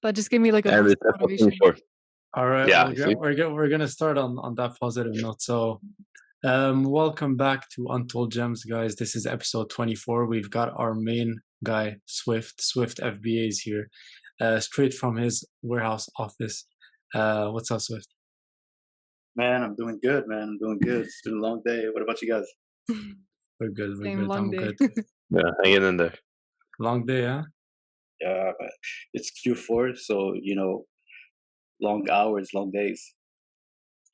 That just gave me like a And boost it's of episode motivation. 24. All right, Yeah, see? we're gonna start on that positive note. So, welcome back to Untold Gems, guys. This is episode 24. We've got our main guy, Swift FBA is here, straight from his warehouse office. What's up, Swift? Man, I'm doing good, man. I'm doing good. It's been a long day. What about you guys? We're good. We're Same good. long I'm day. good. Yeah, hanging in there. Long day, huh? Yeah, but it's Q4, so long hours, long days.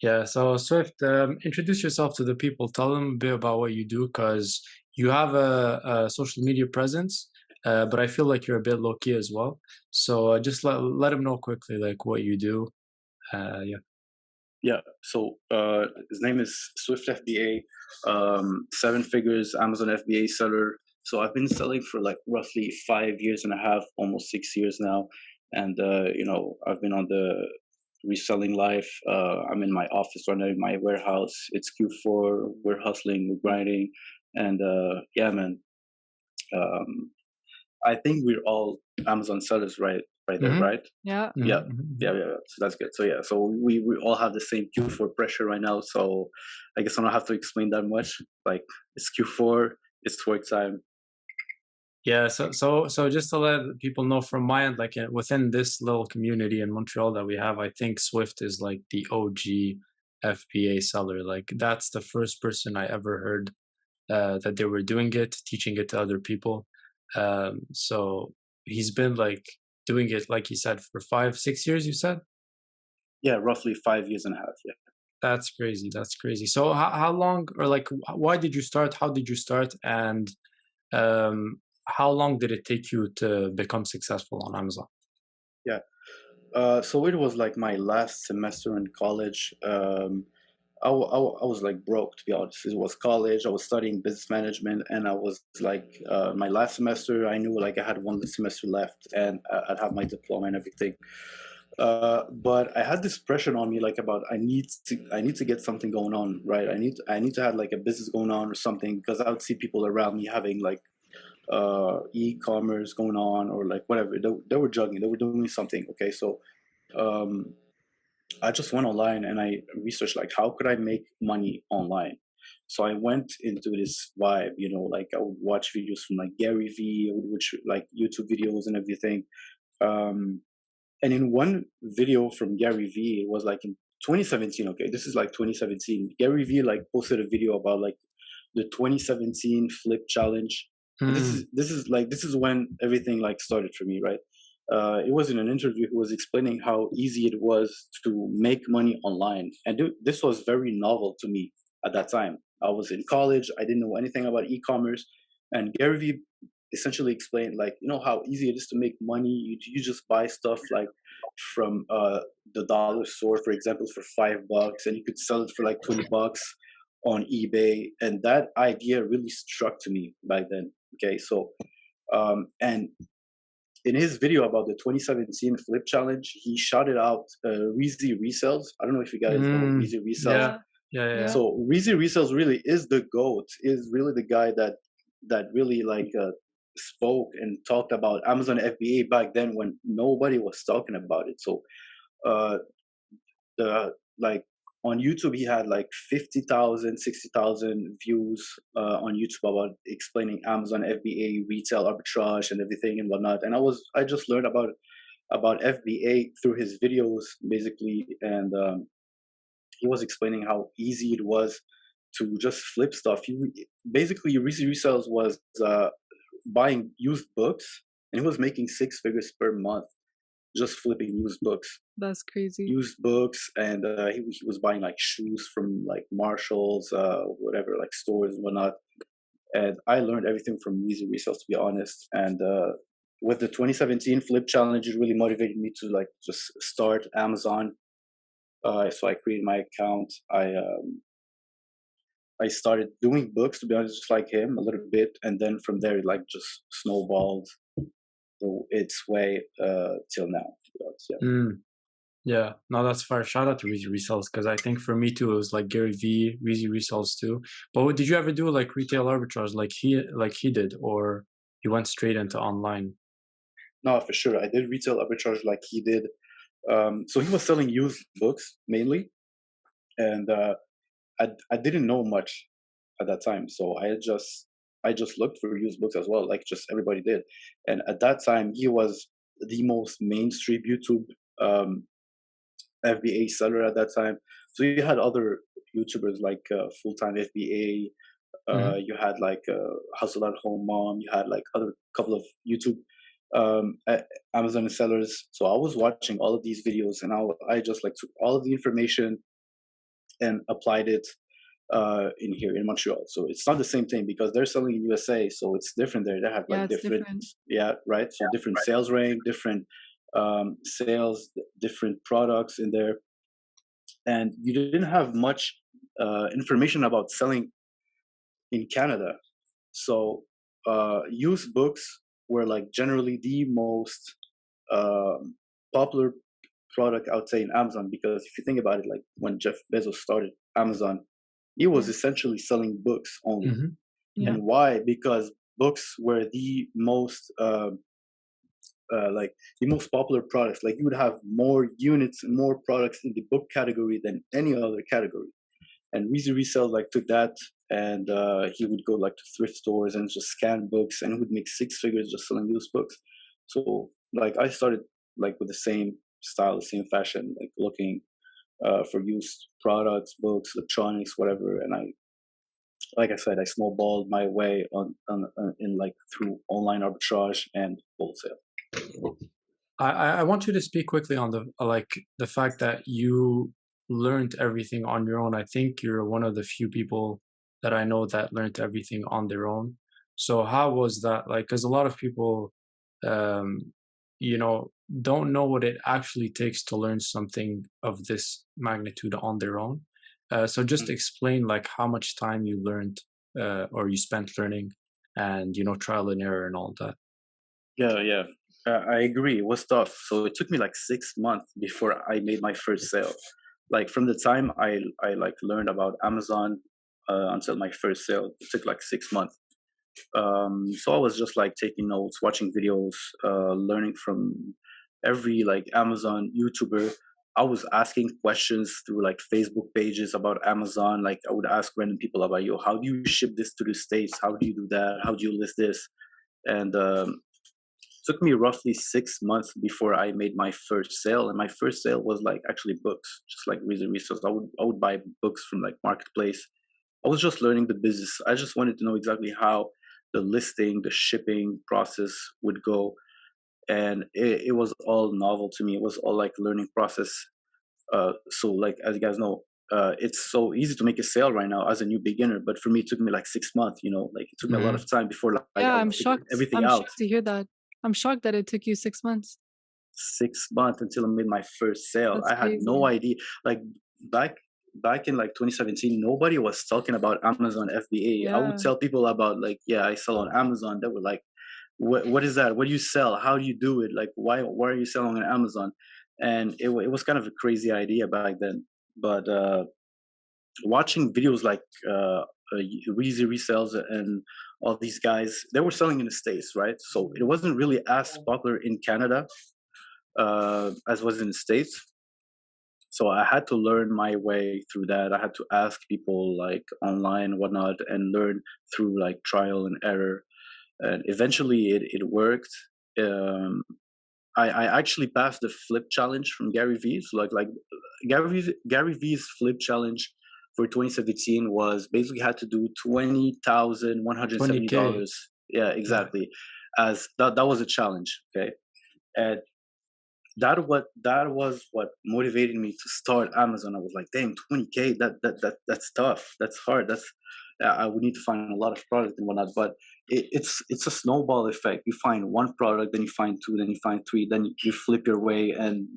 Yeah. So, Swift, introduce yourself to the people. Tell them a bit about what you do, because you have a social media presence, but I feel like you're a bit low key as well. So, just let them know quickly, like what you do. Yeah. Yeah. So his name is Swift FBA, 7 figures Amazon FBA seller. So I've been selling for like roughly 5 years and a half, almost 6 years now. And I've been on the reselling life. I'm in my office right now in my warehouse. It's Q4. We're hustling, we're grinding, and yeah, man. I think we're all Amazon sellers, right there, Mhm. right? Yeah. Yeah. Mhm. Yeah. So that's good. So yeah, so we all have the same Q4 pressure right now. So I guess I don't have to explain that much. Like it's Q4, it's work time. Yeah, so just to let people know from my end, like within this little community in Montreal that we have, I think Swift is like the OG FBA seller. Like that's the first person I ever heard that they were doing it, teaching it to other people. So he's been like doing it, like you said, for 5, 6 years. You said Yeah, roughly 5 years and a half. Yeah. that's crazy. That's crazy. So how long, or like, why did you start? How did you start? And um, how long did it take you to become successful on Amazon? Yeah. So it was like my last semester in college. I was like broke, to be honest. It was college. I was studying business management, and I was like, my last semester. I knew like I had one semester left, and I'd have my diploma and everything. But I had this pressure on me, like about I need to get something going on, right? I need to have like a business going on or something, because I would see people around me having like e-commerce going on, or like whatever. They were juggling. They were doing something. Okay, so. Um, I just went online and I researched like how could I make money online. So I went into this vibe, like I would watch videos from like Gary V, I would watch like YouTube videos and everything. Um, and in one video from Gary V, it was like in 2017. Okay, this is like 2017. Gary V like posted a video about like the 2017 flip challenge. And this is when everything like started for me, right? It was in an interview. He was explaining how easy it was to make money online, and this was very novel to me at that time. I was in college. I didn't know anything about e-commerce, and Gary Vee essentially explained like how easy it is to make money. You just buy stuff like from the dollar store, for example, for $5, and you could sell it for like $20 on eBay. And that idea really struck to me back then. Okay, so and in his video about the 2017 Flip Challenge, he shouted out Reezy Resells. I don't know if you guys know Reezy Resells. Yeah. So Reezy Resells really is the GOAT, is really the guy that really like spoke and talked about Amazon FBA back then when nobody was talking about it. So the like on YouTube, he had like 50,000, 60,000 views on YouTube about explaining Amazon FBA, retail arbitrage, and everything and whatnot. And I just learned about FBA through his videos, basically. And he was explaining how easy it was to just flip stuff. Basically, Resells was buying used books, and he was making 6 figures per month just flipping used books. That's crazy. Used books, and he was buying like shoes from like Marshalls, whatever, like stores and whatnot. And I learned everything from Easy Resales, to be honest. And with the 2017 Flip Challenge, it really motivated me to like just start Amazon. So I created my account. I started doing books, to be honest, just like him a little bit, and then from there it like just snowballed its way till now. Yeah, no, that's fair. Shout out to Reezy Resells, because I think for me too, it was like Gary V, Reezy Resells too. But did you ever do like retail arbitrage like he did, or you went straight into online? No, for sure. I did retail arbitrage like he did. So he was selling used books mainly, and I didn't know much at that time. So I just looked for used books as well, like just everybody did. And at that time, he was the most mainstream YouTube um, FBA seller at that time. So you had other YouTubers like Full Time FBA. Hmm. You had like Hustle at Home Mom. You had like other couple of YouTube Amazon sellers. So I was watching all of these videos, and I just like took all of the information and applied it in here in Montreal. So it's not the same thing because they're selling in USA, so it's different there. They have Yeah, like it's different, different. yeah, right. So different sales rank, different sales, different products in there, and you didn't have much information about selling in Canada. So used books were like generally the most um popular product I would say in Amazon because if you think about it, like when Jeff Bezos started Amazon, he was Yeah. essentially selling books only. Hmm. Yeah. And why? Because books were the most like the most popular products. Like you would have more units, more products in the book category than any other category. And Weezy Resell like took that and he would go like to thrift stores and just scan books and he would make six figures just selling used books. So like I started like with the same style, the same fashion, like looking for used products, books, electronics, whatever. And like I said, I snowballed my way on in like through online arbitrage and wholesale. I want you to speak quickly on the like the fact that you learned everything on your own. I think you're one of the few people that I know that learned everything on their own. So how was that like? Because a lot of people, um, you know, don't know what it actually takes to learn something of this magnitude on their own. So just Mm. explain like how much time you learned or you spent learning, and trial and error and all that. Yeah, yeah. I agree. It was tough. So it took me like 6 months before I made my first sale. Like from the time I like learned about Amazon until my first sale, it took like 6 months. So I was just like taking notes, watching videos, learning from every like Amazon YouTuber. I was asking questions through like Facebook pages about Amazon. Like I would ask random people about, yo, how do you ship this to the States? How do you do that? How do you list this? And took me roughly 6 months before I made my first sale. And my first sale was like actually books, just like reason resource. I would buy books from like marketplace. I was just learning the business. I just wanted to know exactly how the listing, the shipping process would go. And it was all novel to me. It was all like learning process. So like as you guys know, it's so easy to make a sale right now as a new beginner. But for me, it took me like 6 months. Like it took me a lot Hmm. of time before like Yeah, I I'm would figure shocked. everything I'm out. shocked to hear that. I'm shocked that it took you 6 months. 6 months until I made my first sale. That's I had no crazy. idea. Like back back in like 2017, nobody was talking about Amazon FBA. I would Yeah. tell people about like, yeah, I sell on Amazon. They were like, what is that? What do you sell? How do you do it? Like, why are you selling on Amazon? And it was kind of a crazy idea back then. But watching videos like Weezy Resells and all these guys, they were selling in the States, right? So it wasn't really as popular in Canada as was in the States. So I had to learn my way through that. I had to ask people like online and whatnot and learn through like trial and error. And eventually it worked. Um, I actually passed the flip challenge from Gary Vee. So like Gary Vee's flip challenge for 2017 was basically had to do $20,170. 20K. Yeah, Yeah. exactly. As that was a challenge. Okay. And that was what motivated me to start Amazon. I was like, damn, 20K, that's tough. That's hard. I would need to find a lot of product and whatnot. But it's a snowball effect. You find one product, then you find two, then you find three, then you flip your way. And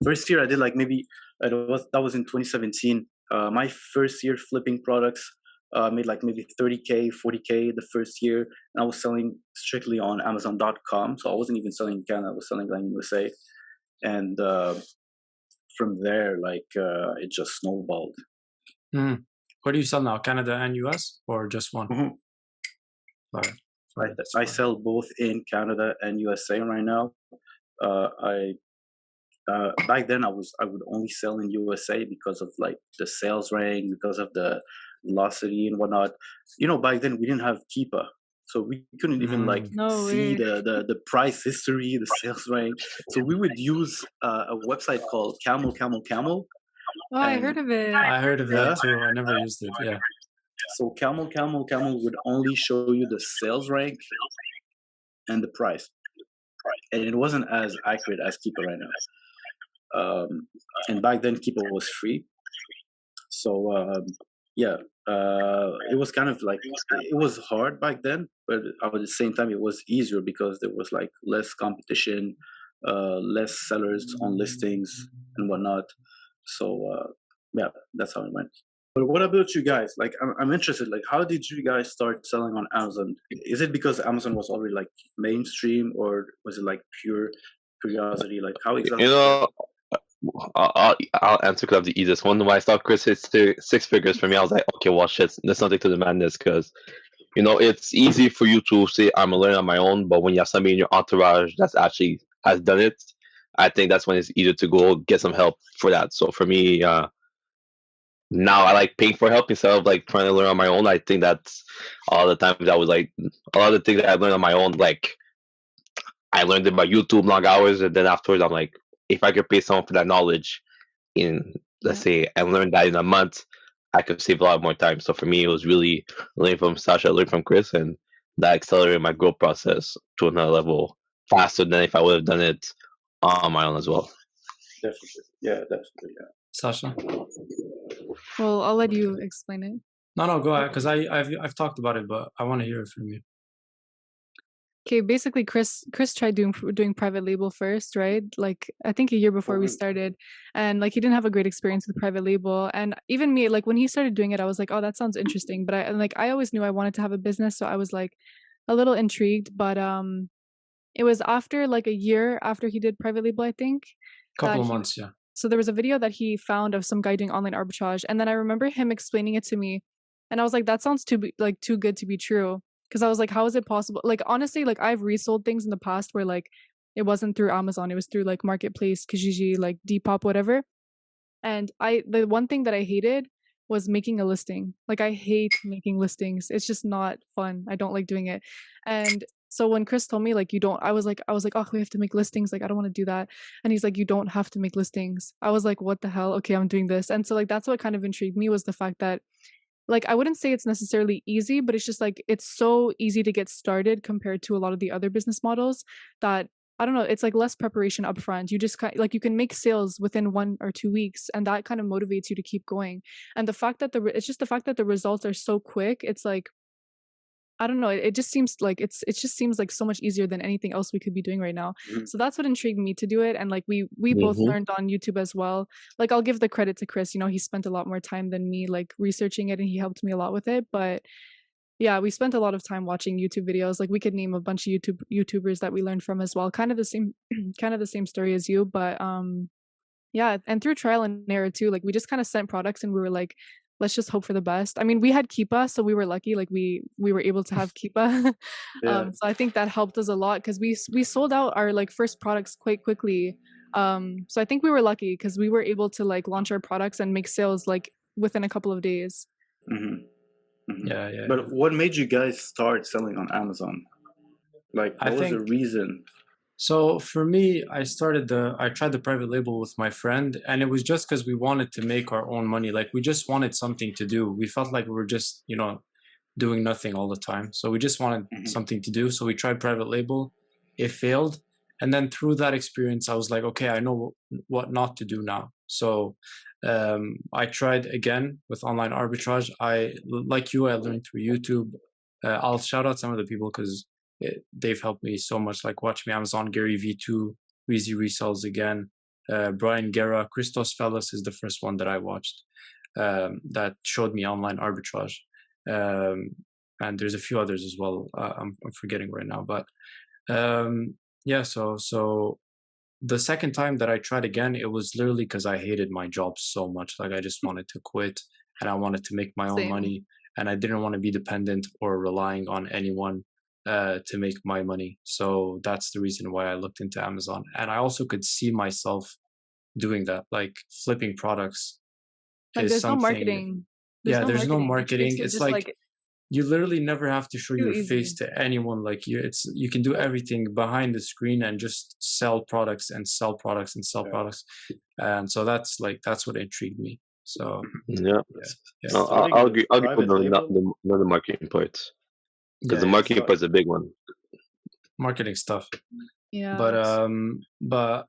first year I did like maybe that was in 2017. My first year flipping products made like maybe 30K, 40K the first year. And I was selling strictly on Amazon.com. So I wasn't even selling in Canada. I was selling like in USA. And from there, like it just snowballed. Mm. What do you sell now? Canada and US or just one? Mhm. All right. for I Spark. sell both in Canada and USA right now. I back then I would only sell in USA because of like the sales rank, because of the velocity and whatnot. You know, back then we didn't have Keepa, so we couldn't even like Mm. No see way. the price history, the sales rank. So we would use a website called Camel, Oh, I and heard of it. I heard of yeah. that too. I never used it. Yeah. So Camel would only show you the sales rank and the price, and it wasn't as accurate as Keepa right now. And back then Keepa was free, so yeah, it was kind of like it was hard back then, but at the same time it was easier because there was like less competition, less sellers on listings and whatnot. So yeah, that's how it went. But what about you guys? Like, I'm interested. Like, how did you guys start selling on Amazon? Is it because Amazon was already like mainstream, or was it like pure curiosity? Like, how You exactly did you guys? know, I'll answer because I'm the easiest one. When I saw Chris hit six figures for me, I was like, okay, well, shit, there's nothing to the madness because, you know, it's easy for you to say I'm learning on my own, but when you have somebody in your entourage that's actually has done it, I think that's when it's easier to go get some help for that. So for me, now I like paying for help instead of like trying to learn on my own. I think that's all the times I was like a lot of the things that I learned on my own, like I learned it by YouTube long hours, and then afterwards I'm like, if I could pay someone for that knowledge in let's Yeah. say and learn that in a month, I could save a lot more time. So for me, it was really learning from Sasha, learning from Chris, and that accelerated my growth process to another level faster than if I would have done it on my own as well. Definitely, yeah, definitely, yeah. Sasha. Well, I'll let you explain it. No, go ahead, because I've talked about it, but I want to hear it from you. Okay, basically, Chris tried doing private label first, right? Like I think a year before we started, and like he didn't have a great experience with private label. And even me, like when he started doing it, I was like, oh, that sounds interesting. But I always knew I wanted to have a business, so I was like a little intrigued. But it was after like a year after he did private label, I think, Couple that of he. months, yeah. So there was a video that he found of some guy doing online arbitrage, and then I remember him explaining it to me, and I was like, that sounds too good to be true. Because I was like, how is it possible? Like honestly, like I've resold things in the past where like it wasn't through Amazon, it was through like Marketplace, Kijiji, like Depop, whatever. And the one thing that I hated was making a listing. Like I hate making listings. It's just not fun. I don't like doing it. And so when Chris told me like you don't, I was like, oh, we have to make listings. Like I don't want to do that. And he's like, you don't have to make listings. I was like, what the hell? Okay, I'm doing this. And so like that's what kind of intrigued me was the fact that like I wouldn't say it's necessarily easy, but it's just like it's so easy to get started compared to a lot of the other business models that I don't know, it's like less preparation upfront. You just like you can make sales within 1 or 2 weeks, and that kind of motivates you to keep going. And the fact that it's just the fact that the results are so quick. It's like I don't know. It just seems like it just seems like so much easier than anything else we could be doing right now. Mhm. So that's what intrigued me to do it. And like we both learned on YouTube as well. Like I'll give the credit to Chris. You know, he spent a lot more time than me like researching it, and he helped me a lot with it. But yeah, we spent a lot of time watching YouTube videos. Like we could name a bunch of YouTubers that we learned from as well. Kind of the same kind of the same story as you, but yeah, and through trial and error too. Like we just kind of sent products and we were like, let's just hope for the best. I mean, we had Keepa, so we were lucky. Like we were able to have Keepa. Yeah. So I think that helped us a lot because we sold out our like first products quite quickly. So I think we were lucky because we were able to like launch our products and make sales like within a couple of days. Mhm. Mhm. Yeah. But what made you guys start selling on Amazon? Like, I what was the think reason? so. For me, I tried the private label with my friend, and it was just because we wanted to make our own money. Like we just wanted something to do. We felt like we were just, doing nothing all the time. So we just wanted Mhm. something to do. So we tried private label. It failed. And then through that experience, I was like, okay, I know what not to do now. So I tried again with online arbitrage. Like you, I learned through YouTube. I'll shout out some of the people because they've helped me so much. Like watch me Amazon, Gary V2, Weezy Resells again, Brian Guerra, Christos Fellas is the first one that I watched that showed me online arbitrage. And there's a few others as well. I'm forgetting right now, but yeah. So the second time that I tried again, it was literally because I hated my job so much. Like I just wanted to quit, and I wanted to make my own Same. money, and I didn't want to be dependent or relying on anyone. to make my money. So that's the reason why I looked into Amazon. And I also could see myself doing that, like flipping products Like is there's no something. marketing. There's Yeah, no there's no marketing, which marketing. makes it It's just like like you literally never have to show too your face easy. to anyone. Like you can do everything behind the screen and just sell products and sell products and sell products. And so that's what intrigued me. So Yeah. yeah. No, Starting I'll with agree. I'll agree with private label, the marketing part, because the Yeah, marketing part is a big one. marketing stuff. Yeah. But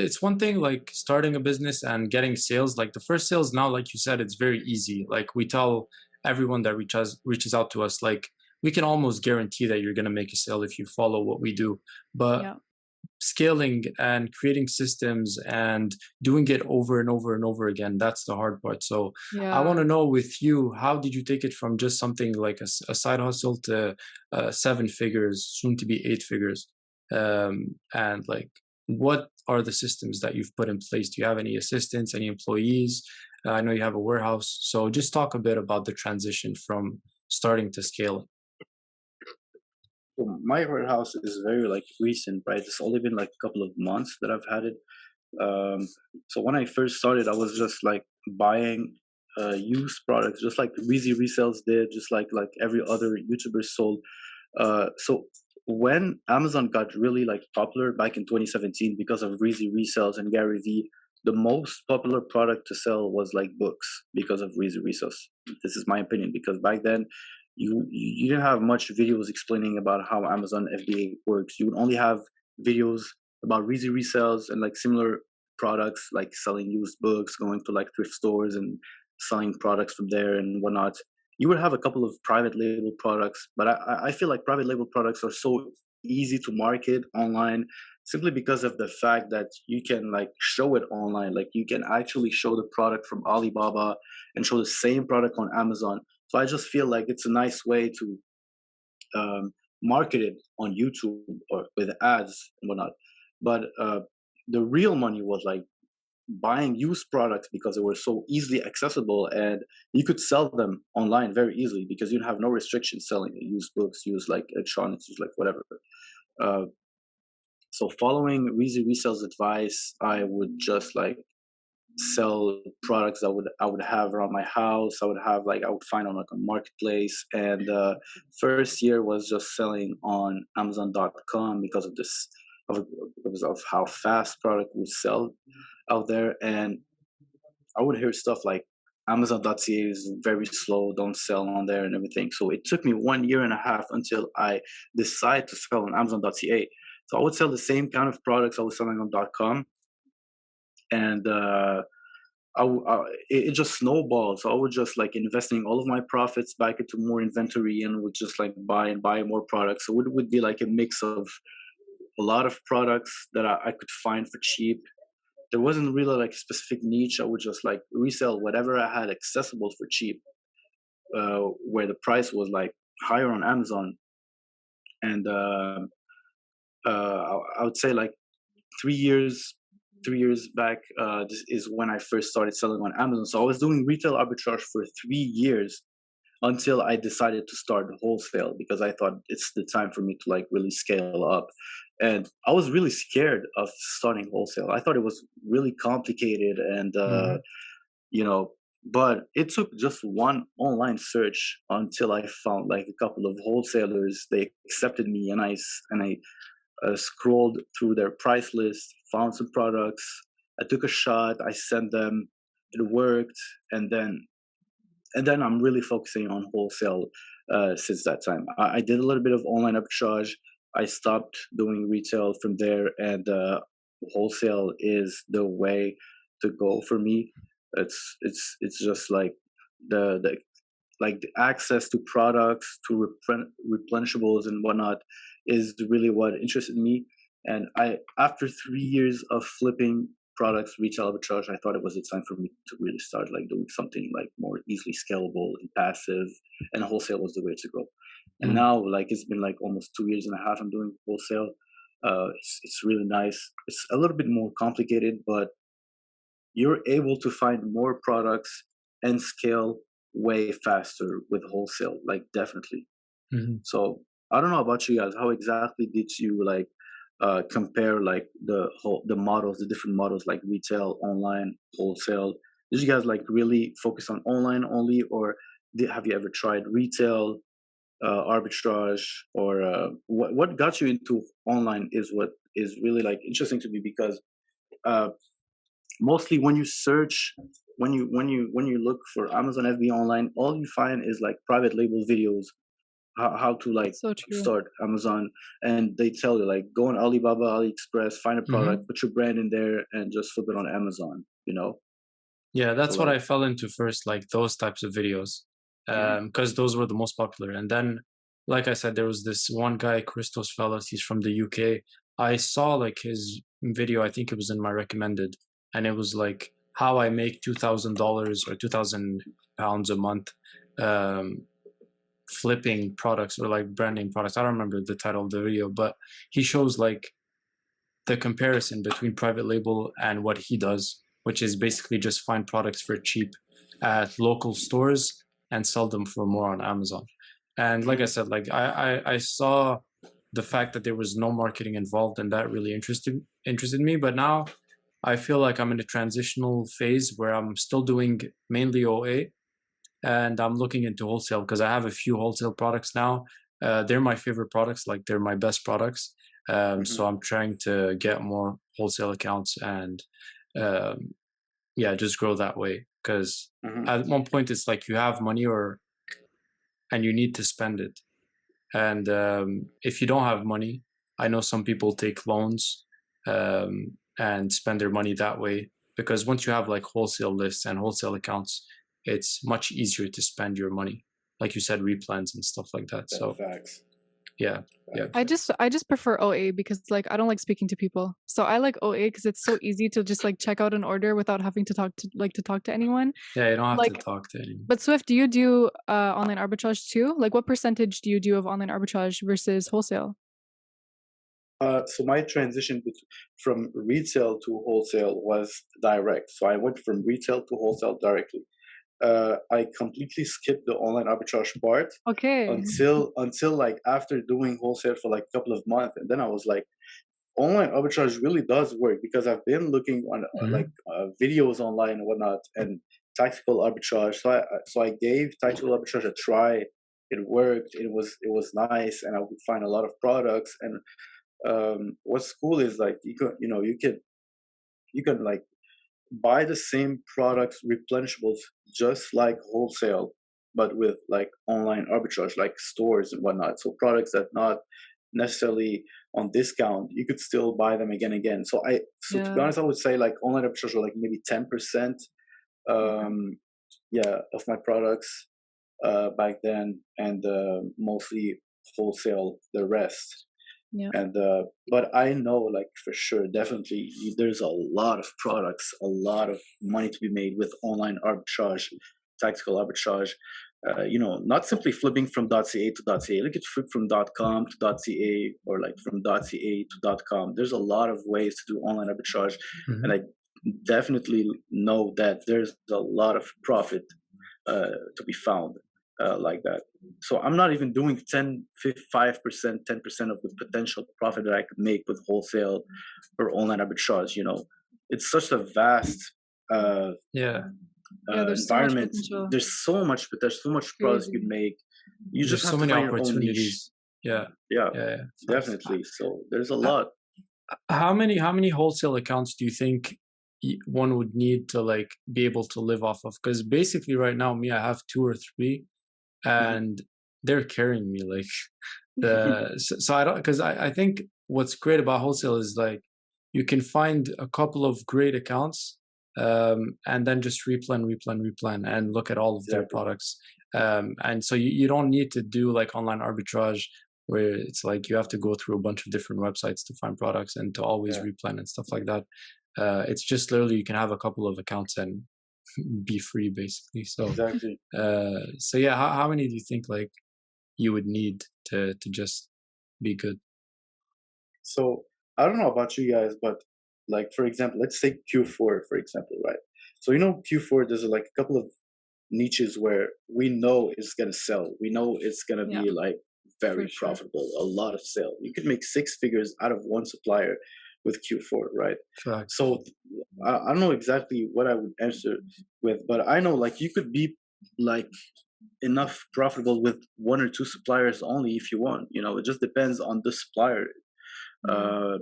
it's one thing like starting a business and getting sales. Like the first sales now, like you said, it's very easy. Like we tell everyone that reaches out to us, like we can almost guarantee that you're gonna make a sale if you follow what we do. But Yeah. scaling and creating systems and doing it over and over and over again, that's the hard part. So I want to Yeah. know with you, how did you take it from just something like a side hustle to 7 figures, soon to be 8 figures? And like, what are the systems that you've put in place? Do you have any assistants, any employees? I know you have a warehouse, so just talk a bit about the transition from starting to scaling. well, my warehouse is very like recent, right? It's only been like a couple of months that I've had it. So when I first started, I was just like buying used products, just like Weezy Resells did, just like every other YouTuber sold. So when Amazon got really like popular back in 2017 because of Weezy Resells and Gary Vee, the most popular product to sell was like books because of Weezy Resells. This is my opinion, because back then you didn't have much videos explaining about how Amazon FBA works. You would only have videos about Weezy Resells and like similar products, like selling used books, going to like thrift stores and selling products from there and whatnot. You would have a couple of private label products, but I feel like private label products are so easy to market online simply because of the fact that you can like show it online. Like you can actually show the product from Alibaba and show the same product on Amazon. So I just feel like it's a nice way to market it on YouTube or with ads and whatnot. But the real money was like buying used products because they were so easily accessible, and you could sell them online very easily because you have no restrictions selling used books, used like electronics, used like whatever. Uh, so following Weezy Resell's advice, I would just like sell products that I would have around my house. I would find on like a marketplace. And first year was just selling on Amazon.com because of this, because of how fast product would sell out there. And I would hear stuff like Amazon.ca is very slow, don't sell on there and everything. So it took me 1.5 years until I decided to sell on Amazon.ca. So I would sell the same kind of products I was selling on .com, and it just snowballed. So I would just like investing all of my profits back into more inventory and would just like buy and buy more products. So it would be like a mix of a lot of products that I could find for cheap. There wasn't really like a specific niche. I would just like resell whatever I had accessible for cheap, where the price was like higher on Amazon. And I would say like 3 years, 3 years back, this is when I first started selling on Amazon. So I was doing retail arbitrage for 3 years until I decided to start wholesale, because I thought it's the time for me to like really scale up. And I was really scared of starting wholesale. I thought it was really complicated and, but it took just one online search until I found like a couple of wholesalers. They accepted me, and I scrolled through their price list, found some products. I took a shot. I sent them. It worked, and then I'm really focusing on wholesale since that time. I did a little bit of online arbitrage. I stopped doing retail from there, and wholesale is the way to go for me. It's just like the like the access to products, to replenishables and whatnot is really what interested me. And after 3 years of flipping products, retail arbitrage, I thought it was the time for me to really start like doing something like more easily scalable and passive, and wholesale was the way to go. And now, like, it's been like almost 2.5 years I'm doing wholesale. It's really nice. It's a little bit more complicated, but you're able to find more products and scale way faster with wholesale, like definitely. Mm-hmm. So I don't know about you guys. How exactly did you like compare like the models, the different models like retail, online, wholesale? Did you guys like really focus on online only, or have you ever tried retail, arbitrage, or what got you into online is what is really like interesting to me because uh, mostly when you search when you look for Amazon FBA online, all you find is like private label videos how to like So true. start Amazon, and they tell you like go on Alibaba, AliExpress, find a product, put your brand in there, and just flip it on Amazon. You know, Yeah, so that's what like I fell into first, like those types of videos, mhm, because those were the most popular. And then, like I said, there was this one guy, Christos Fellas. He's from the UK. I saw like his video. I think it was in my recommended, and it was like how I make $2,000 or £2,000 a month, um, flipping products or like branding products. I don't remember the title of the video, but he shows like the comparison between private label and what he does, which is basically just find products for cheap at local stores and sell them for more on Amazon. And like I said, like I saw the fact that there was no marketing involved, and that really interested me. But now I feel like I'm in a transitional phase where I'm still doing mainly OA, and I'm looking into wholesale because I have a few wholesale products now. They're my favorite products, like they're my best products. So mhm, I'm trying to get more wholesale accounts and um, yeah, just grow that way. Because mhm. at one point it's like you have money and you need to spend it. And if you don't have money, I know some people take loans and spend their money that way. Because once you have like wholesale lists and wholesale accounts, it's much easier to spend your money. Like you said, replans and stuff like that. So Facts. yeah, yeah. I just prefer OA because like I don't like speaking to people. So I like OA because it's so easy to just like check out an order without having to talk to anyone. Yeah, you don't have to Like, talk to anyone. but Swift, do you do online arbitrage too? Like, what percentage do you do of online arbitrage versus wholesale? So my transition from retail to wholesale was direct. So I went from retail to wholesale directly. I completely skipped the online arbitrage part Okay. until like after doing wholesale for like a couple of months, and then I was like, online arbitrage really does work because I've been looking on videos online and whatnot, and tactical arbitrage. So I gave tactical arbitrage a try. It worked. It was nice, and I could find a lot of products. And what's cool is like you can like buy the same products, replenishables, just like wholesale, but with like online arbitrage, like stores and whatnot. So products that not necessarily on discount, you could still buy them again and again. So to be Yeah. honest, I would say like online arbitrage are like maybe 10%, yeah, of my products back then, and mostly wholesale the rest. Yeah. And but I know like for sure, definitely there's a lot of products, a lot of money to be made with online arbitrage, tactical arbitrage. Not simply flipping from .ca to .ca. Look at flip from .com to .ca, or like from .ca to .com. There's a lot of ways to do online arbitrage, and I definitely know that there's a lot of profit to be found like that. So I'm not even doing 10, 5%, 10% of the potential profit that I could make with wholesale or online arbitrage. It's such a vast Yeah. There's so much environment. potential. There's so much products you Crazy. could make. You just There's have so to many find your own niche. opportunities. Yeah. Yeah, Yeah. Yeah. Facts. definitely. So there's a H- lot. How many wholesale accounts do you think one would need to like be able to live off of? Because basically right now, me, I have two or three, Mhm. and they're carrying me like so I don't, because I think what's great about wholesale is like you can find a couple of great accounts, and then just replan and look at all of their Exactly. products, and so you don't need to do like online arbitrage where it's like you have to go through a bunch of different websites to find products and to always Yeah, replan and stuff like that. It's just literally you can have a couple of accounts and be free basically. exactly. So yeah, how many do you think like you would need to just be good? So I don't know about you guys, but like for example, let's take Q4 for example, right? So Q4, there's like a couple of niches where we know it's gonna sell. We know it's gonna Yeah. be like For very sure. profitable, a lot of sale. You could make 6 figures out of one supplier with Q4, right? Facts. So I don't know exactly what I would answer with, but I know like you could be like enough profitable with 1 or 2 suppliers only if you want. You know, it just depends on the supplier. Yeah.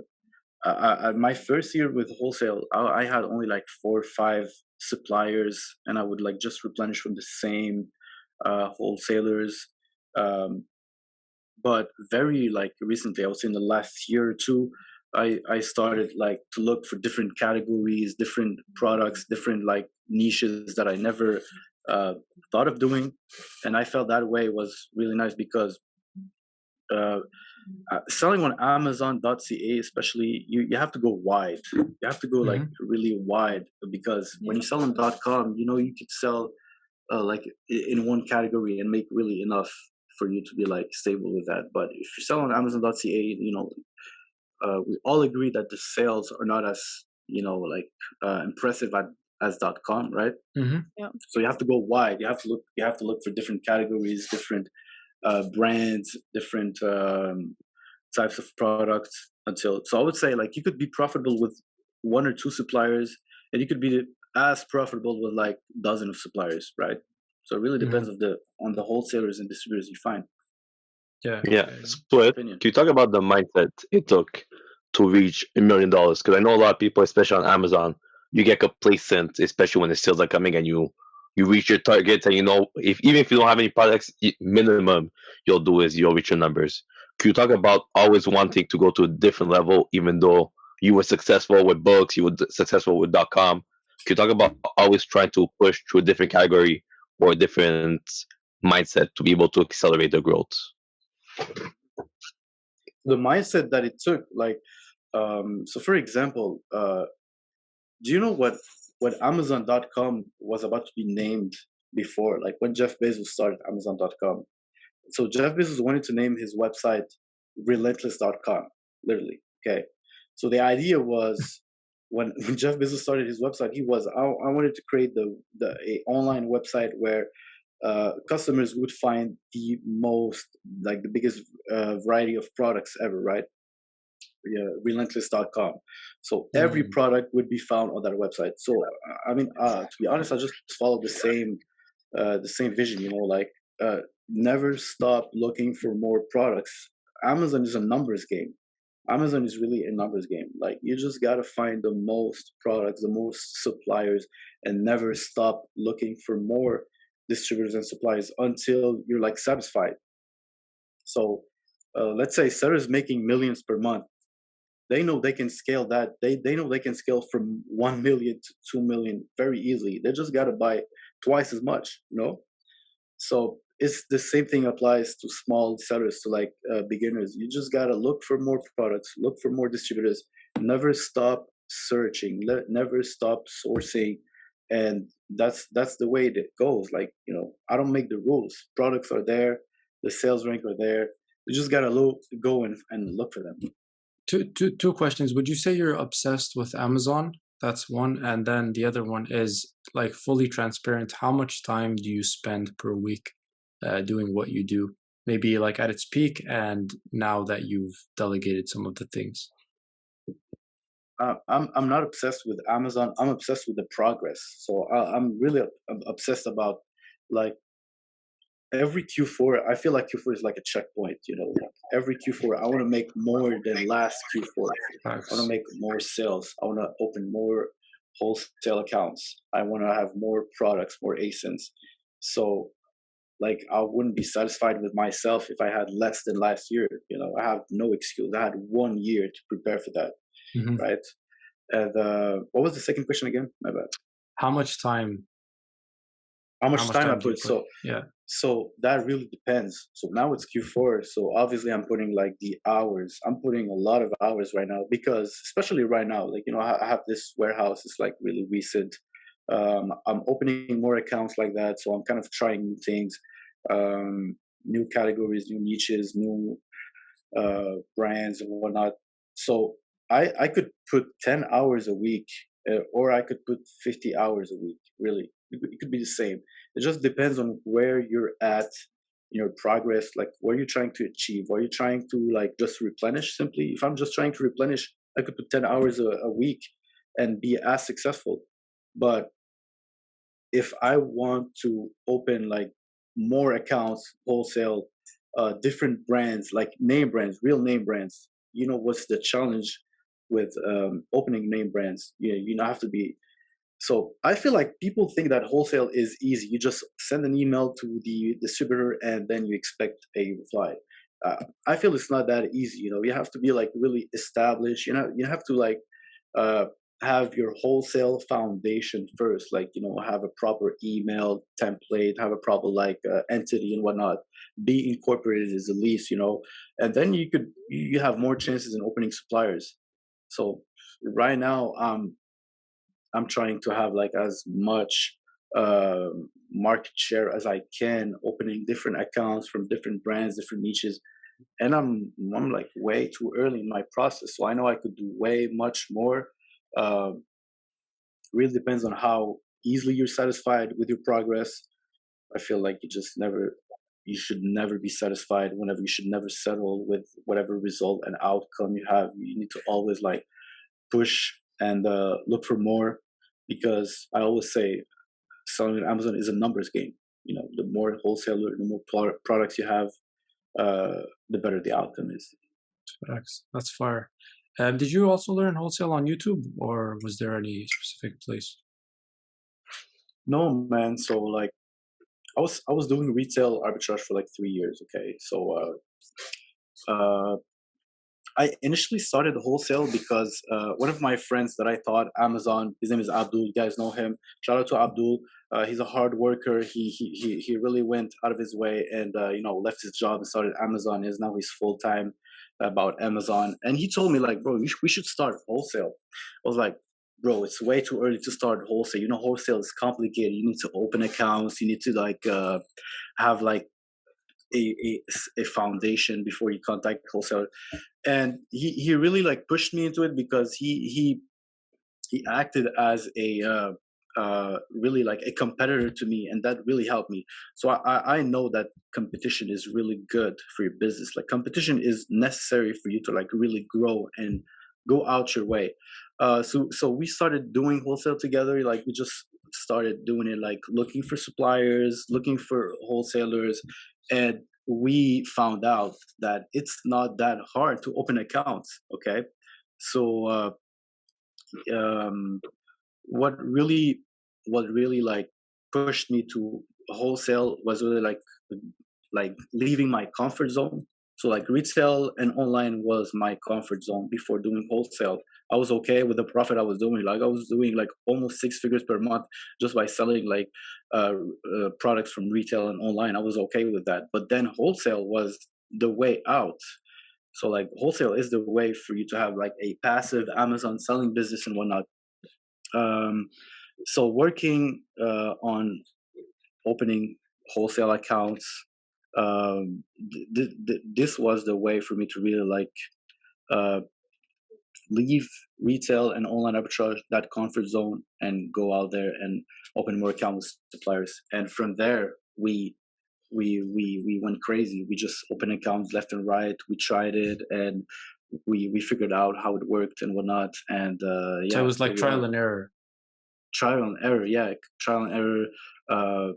Uh, my first year with wholesale, I had only like 4 or 5 suppliers, and I would like just replenish from the same wholesalers. Um, but very like recently, I would say in the last year or two, I started like to look for different categories, different products, different like niches that I never uh, thought of doing, and I felt that way was really nice because uh, selling on Amazon.ca, especially, you have to go wide. You have to go like Mm-hmm. really wide because when you Yeah. sell on .com, you know you could sell like in one category and make really enough for you to be like stable with that. But if you sell on Amazon.ca, you know, we all agree that the sales are not as like impressive as .com, right? Mm-hmm. Yeah. So you have to go wide. You have to look. You have to look for different categories, different brands, different types of products. Until so, I would say like you could be profitable with 1 or 2 suppliers, and you could be as profitable with like dozen of suppliers, right? So it really Mm-hmm. depends on the wholesalers and distributors you find. Yeah. Yeah. Yeah. Split. Opinion. Can you talk about the mindset it took to reach $1 million? Because I know a lot of people, especially on Amazon, you get complacent, especially when the sales are coming and you reach your targets, and you know if even if you don't have any products, minimum you'll do is you'll reach your numbers. Can you talk about always wanting to go to a different level, even though you were successful with books, you were successful with .com? Can you talk about always trying to push to a different category or a different mindset to be able to accelerate the growth? The mindset that it took, like, so for example, do you know what Amazon.com was about to be named before? Like when Jeff Bezos started Amazon.com. So Jeff Bezos wanted to name his website Relentless.com, literally. Okay. So the idea was when Jeff Bezos started his website, I wanted to create a online website where customers would find the most, like the biggest variety of products ever, right? Yeah, relentless.com. So every Mm. product would be found on that website. So I mean, to be honest, I just followed the same vision. You know, like never stop looking for more products. Amazon is a numbers game. Amazon is really a numbers game. Like you just gotta find the most products, the most suppliers, and never stop looking for more distributors and suppliers until you're like satisfied. So let's say sellers making millions per month, they know they can scale that. They know they can scale from 1 million to 2 million very easily. They just got to buy twice as much, you know? So it's the same thing applies to small sellers, to like beginners. You just got to look for more products, look for more distributors, never stop searching, never stop sourcing. And that's the way that goes. Like, you know, I don't make the rules. Products are there, the sales rank are there. You just got to go and look for them. Two questions. Would you say you're obsessed with Amazon? That's one. And then the other one is like fully transparent. How much time do you spend per week doing what you do? Maybe like at its peak and now that you've delegated some of the things. I'm not obsessed with Amazon. I'm obsessed with the progress. So I'm really obsessed about like every Q4. I feel like Q4 is like a checkpoint. You know, like every Q4, I want to make more than last Q4. I want to Facts. make more sales. I want to open more wholesale accounts. I want to have more products, more ASINs. So like I wouldn't be satisfied with myself if I had less than last year. You know, I have no excuse. I had 1 year to prepare for that, Mm-hmm. right? And what was the second question again? My bad. How much time? How much time I Do you put? put? Yeah. So that really depends. So now it's Q4. So obviously I'm putting like the hours. I'm putting a lot of hours right now because especially right now, like, you know, I have this warehouse. It's like really recent. I'm opening more accounts like that. So I'm kind of trying new things, new categories, new niches, new brands and whatnot. So I could put 10 hours a week, or I could put 50 hours a week. Really, it could be the same. It just depends on where you're at in your progress, like what are you trying to achieve? What are you trying to like just replenish simply? If I'm just trying to replenish, I could put 10 hours a week and be as successful. But if I want to open like more accounts, wholesale, different brands, like name brands, real name brands, you know, what's the challenge with opening name brands? You know, have to be. So I feel like people think that wholesale is easy. You just send an email to the distributor and then you expect a reply. I feel it's not that easy. You know, you have to be like really established. You know, you have to like uh, have your wholesale foundation first. Like, you know, have a proper email template, have a proper like entity and whatnot. Be incorporated as the least. You know, and then you have more chances in opening suppliers. So right now, I'm trying to have like as much uh, market share as I can, opening different accounts from different brands, different niches. And I'm like way too early in my process, so I know I could do way much more. Uh, really depends on how easily you're satisfied with your progress. I feel like you should never be satisfied. Whenever you should never settle with whatever result and outcome you have. You need to always like push and look for more, because I always say selling on Amazon is a numbers game. You know, the more wholesaler, the more products you have, the better the outcome is. Facts. That's fire. Did you also learn wholesale on YouTube, or was there any specific place? No, man. So like, I was doing retail arbitrage for like 3 years. Okay, so I initially started wholesale because one of my friends that I thought Amazon, his name is Abdul. You guys know him. Shout out to Abdul. He's a hard worker. He really went out of his way and you know, left his job and started Amazon. Is now he's full time about Amazon. And he told me like, bro, we should start wholesale. I was like, bro, it's way too early to start wholesale. You know, wholesale is complicated. You need to open accounts. You need to like have like a foundation before you contact wholesaler. And he really like pushed me into it because he acted as a really like a competitor to me, and that really helped me. So I know that competition is really good for your business. Like competition is necessary for you to like really grow and go out your way. So we started doing wholesale together. Like we just started doing it, like looking for suppliers, looking for wholesalers, and we found out that it's not that hard to open accounts. Okay, so um, what really like pushed me to wholesale was really like leaving my comfort zone. So like retail and online was my comfort zone before doing wholesale. I was okay with the profit I was doing. Like I was doing like almost 6 figures per month just by selling like products from retail and online. I was okay with that. But then wholesale was the way out. So like wholesale is the way for you to have like a passive Amazon selling business and whatnot. So working on opening wholesale accounts, this was the way for me to really like uh, leave retail and online arbitrage, that comfort zone, and go out there and open more accounts with suppliers. And from there, we went crazy. We just opened accounts left and right. We tried it, and we figured out how it worked and whatnot. And yeah, So it was like trial and error. Trial and error, yeah, trial and error.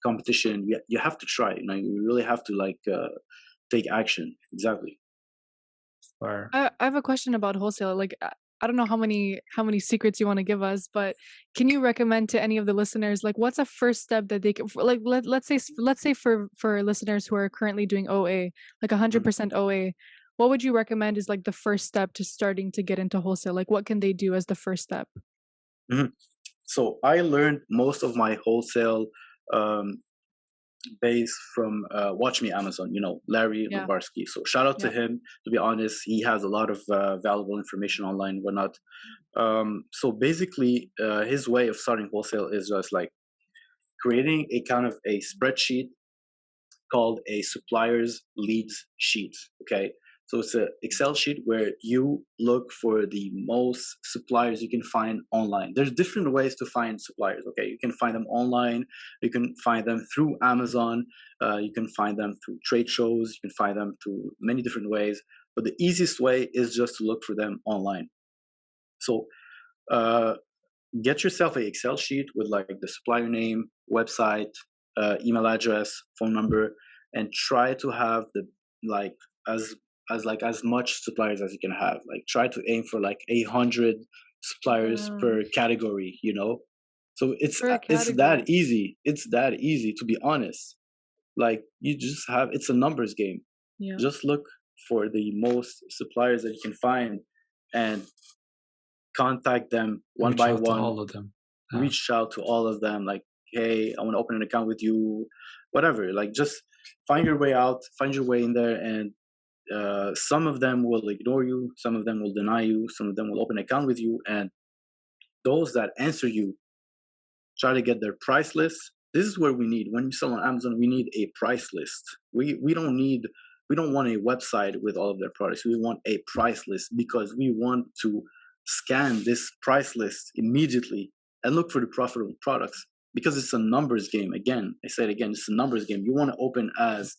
Competition. You have to try. You know, you really have to like take action. Exactly. Fire. I have a question about wholesale. Like, I don't know how many secrets you want to give us, but can you recommend to any of the listeners, like, what's a first step that they can, like, let's say for listeners who are currently doing OA, like 100% OA, what would you recommend is like the first step to starting to get into wholesale? Like, what can they do as the first step? Mm-hmm. So I learned most of my wholesale base from Watch Me Amazon, you know, Larry Yeah. Lubarsky. So shout out to Yeah. him. To be honest, he has a lot of valuable information online, whatnot. So basically, his way of starting wholesale is just like creating a kind of a spreadsheet called a supplier's leads sheet. Okay. So it's an Excel sheet where you look for the most suppliers you can find online. There's different ways to find suppliers. Okay, you can find them online. You can find them through Amazon. You can find them through trade shows. You can find them through many different ways. But the easiest way is just to look for them online. So get yourself an Excel sheet with like the supplier name, website, email address, phone number, and try to have the like as much suppliers as you can have. Like try to aim for like 100 suppliers per category. So it's that easy. It's that easy, to be honest. Like you just have, it's a numbers game. Yeah. Just look for the most suppliers that you can find and contact them one by one. All of them. Reach out to all of them. Like, hey, I want to open an account with you. Whatever. Like, just find your way out. Find your way in there, and some of them will ignore you. Some of them will deny you. Some of them will open an account with you, and those that answer you, try to get their price list. This is where we need, when you sell on Amazon, we need a price list. We don't want a website with all of their products. We want a price list because we want to scan this price list immediately and look for the profitable products, because it's a numbers game. Again, I said again, it's a numbers game. You want to open as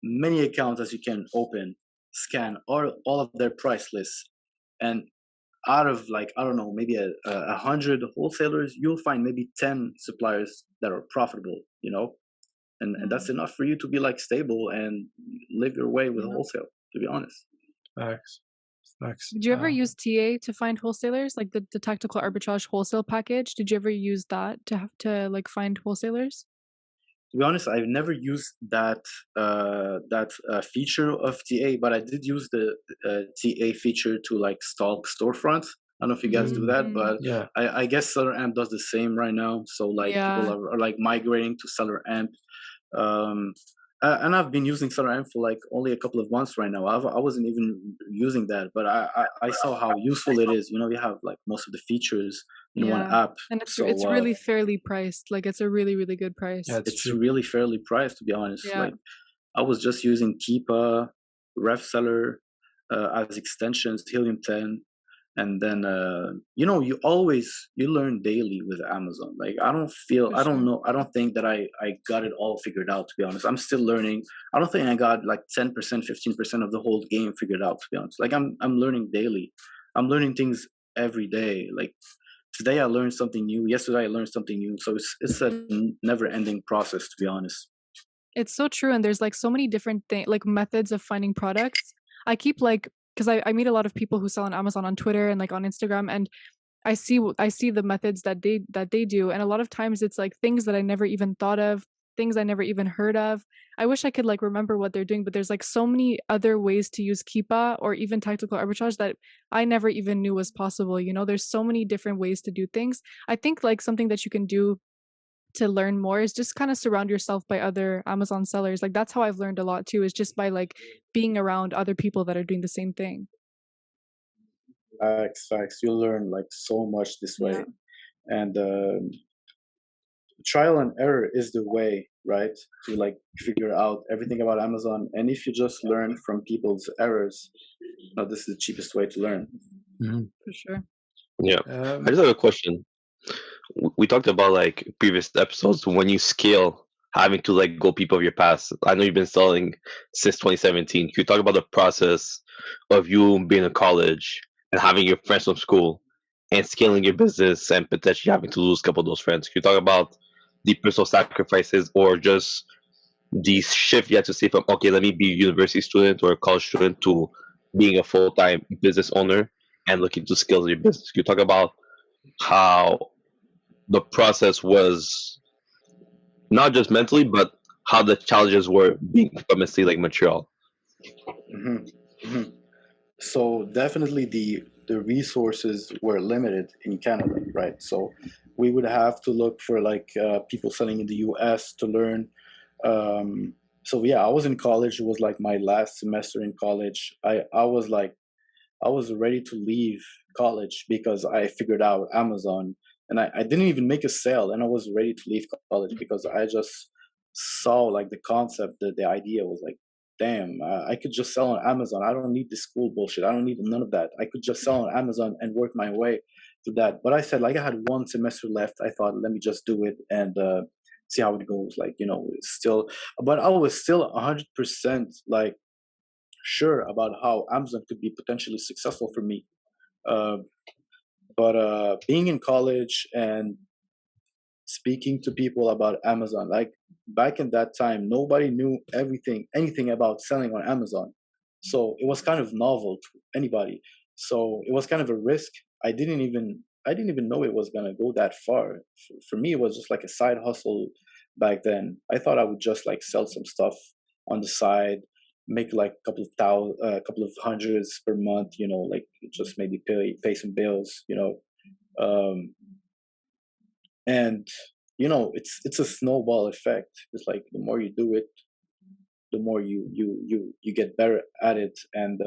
many accounts as you can open, scan all of their price lists, and out of like, I don't know, maybe 100 wholesalers, you'll find maybe 10 suppliers that are profitable, and that's enough for you to be like stable and live your way with wholesale, to be honest. Facts. Did you ever use TA to find wholesalers, like the tactical arbitrage wholesale package? Did you ever use that to have to like find wholesalers? To be honest, I've never used that feature of TA, but I did use the TA feature to like stalk storefronts. I don't know if you guys do that, but yeah, I guess Seller Amp does the same right now. So like people are like migrating to Seller Amp. And I've been using Seller Amp for like only a couple of months right now. I wasn't even using that, but I saw how useful it is. You have like most of the features in one app, and it's really fairly priced. Like it's a really, really good price. Yeah, it's really fairly priced, to be honest. Like I was just using Keepa, RefSeller as extensions, Helium 10. And then, you learn daily with Amazon. Like, I don't think that I got it all figured out, to be honest. I'm still learning. I don't think I got like 10%, 15% of the whole game figured out, to be honest. Like, I'm learning daily. I'm learning things every day. Like, today I learned something new. Yesterday I learned something new. So it's a never ending process, to be honest. It's so true. And there's like so many different like methods of finding products. I keep like, because I meet a lot of people who sell on Amazon on Twitter and like on Instagram, and I see the methods that they do, and a lot of times it's like things that I never even thought of, things I never even heard of. I wish I could like remember what they're doing, but there's like so many other ways to use Keepa or even tactical arbitrage that I never even knew was possible. There's so many different ways to do things. I think like something that you can do to learn more is just kind of surround yourself by other Amazon sellers. Like that's how I've learned a lot too, is just by like being around other people that are doing the same thing. Facts. You learn like so much this way. And trial and error is the way, right, to like figure out everything about Amazon. And if you just learn from people's errors, this is the cheapest way to learn. For sure. Yeah. I just have a question. We talked about like previous episodes, when you scale, having to let go people of your past. I know you've been selling since 2017. Can you talk about the process of you being in college and having your friends from school and scaling your business and potentially having to lose a couple of those friends? Can you talk about the personal sacrifices or just the shift you had to say from, okay, let me be a university student or a college student to being a full-time business owner and looking to scale your business? Can you talk about how the process was, not just mentally, but how the challenges were being from a city like Montreal? So definitely the resources were limited in Canada, right? So we would have to look for like people selling in the US to learn. So yeah, I was in college. It was like my last semester in college. I was ready to leave college because I figured out Amazon, and I didn't even make a sale, and I was ready to leave college because I just saw like the concept, the idea was like, damn, I could just sell on Amazon. I don't need this school bullshit. I don't need none of that. I could just sell on Amazon and work my way to that. But I said, like, I had 1 semester left. I thought, let me just do it and see how it goes. Like, you know, it's still, but I was still 100% like sure about how Amazon could be potentially successful for me. But being in college and speaking to people about Amazon, like back in that time, nobody knew anything about selling on Amazon. So it was kind of novel to anybody. So it was kind of a risk. I didn't even know it was gonna go that far. For me, it was just like a side hustle back then. I thought I would just like sell some stuff on the side, make like a couple of hundreds per month, you know, like just maybe pay some bills, you know. And you know, it's a snowball effect. It's like the more you do it, the more you get better at it. And